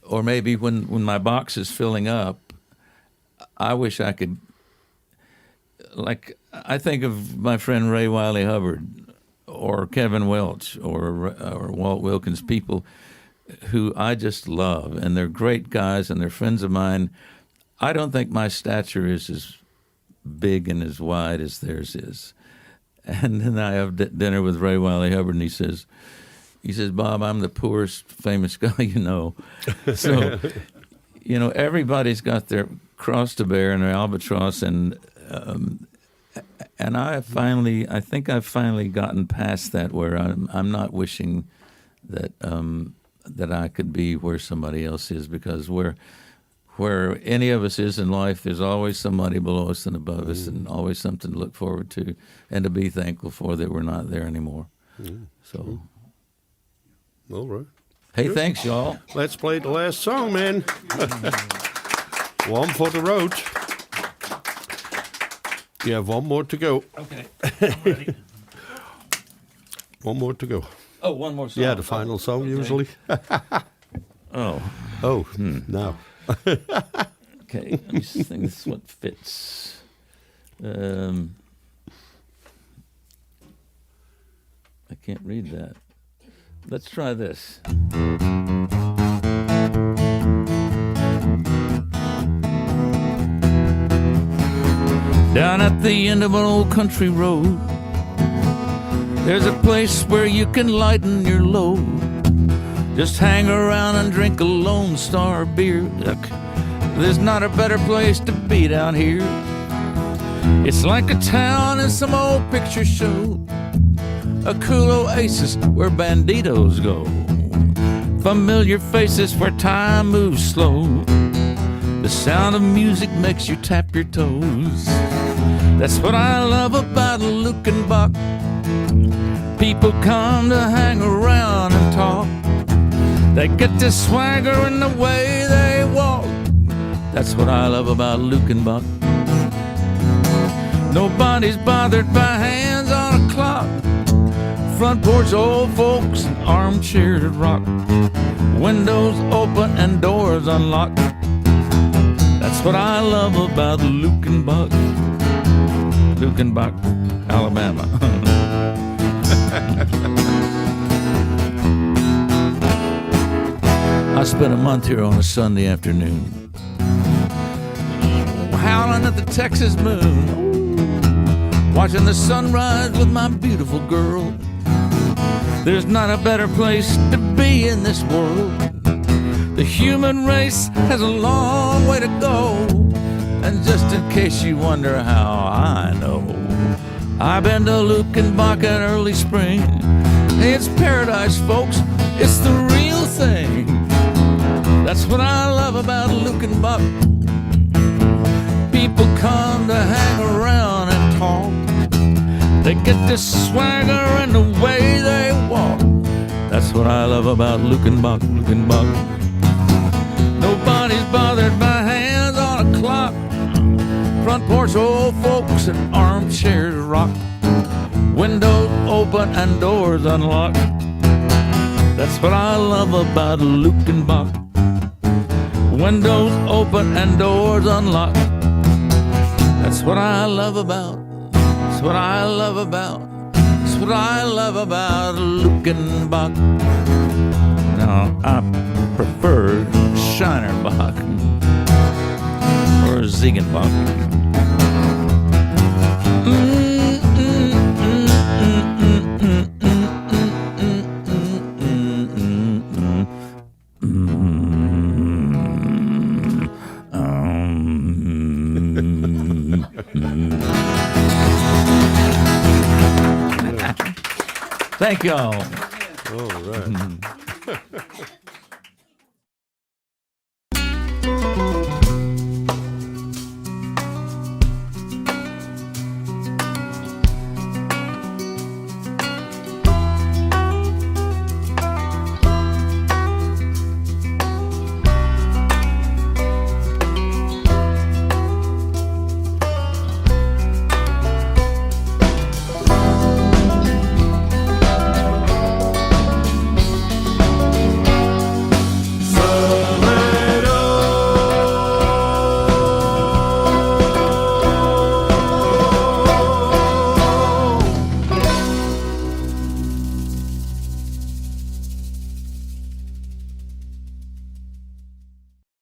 or maybe when my box is filling up, I wish I could. Like, I think of my friend Ray Wiley Hubbard, or Kevin Welch, or Walt Wilkins, people who I just love, and they're great guys, and they're friends of mine. I don't think my stature is as big and as wide as theirs is. And then I have dinner with Ray Wiley Hubbard, and he says, Bob, I'm the poorest famous guy you know. So, everybody's got their cross to bear and their albatross, and I think I've finally gotten past that, where I'm not wishing that that I could be where somebody else is, because where any of us is in life, there's always somebody below us and above us, and always something to look forward to and to be thankful for that we're not there anymore. So, all right. Hey, Good. Thanks, y'all. Let's play the last song, man. One for the road. You have one more to go. Okay. I'm ready. One more to go. Oh, one more song. Yeah, the final song usually. Oh. Now. Okay, let me think this is what fits. I can't read that. Let's try this. Down at the end of an old country road, there's a place where you can lighten your load. Just hang around and drink a Lone Star beer. Look, there's not a better place to be down here. It's like a town in some old picture show, a cool oasis where banditos go, familiar faces where time moves slow. The sound of music makes you tap your toes. That's what I love about Lukenbach. People come to hang around and talk. They get the swagger in the way they walk. That's what I love about Lukenbach. Nobody's bothered by hands on a clock. Front porch old folks and armchairs rock. Windows open and doors unlocked. That's what I love about Lukenbach. Lukenbach, Alabama. I spent a month here on a Sunday afternoon, howling at the Texas moon, watching the sunrise with my beautiful girl. There's not a better place to be in this world. The human race has a long way to go. And just in case you wonder how I know, I've been to Lukenbach in early spring. It's paradise, folks. It's the real thing. That's what I love about Lukenbach. People come to hang around and talk. They get this swagger in the way they walk. That's what I love about Lukenbach, Lukenbach. Nobody's bothered by hands on a clock. Front porch old folks and armchairs rock. open and doors unlocked. That's what I love about Luke and Bach. Windows open and doors unlocked. That's what I love about. That's what I love about. That's what I love about Luke and Bach. Now I prefer Shinerbach or Ziegenbach. Thank y'all. All right.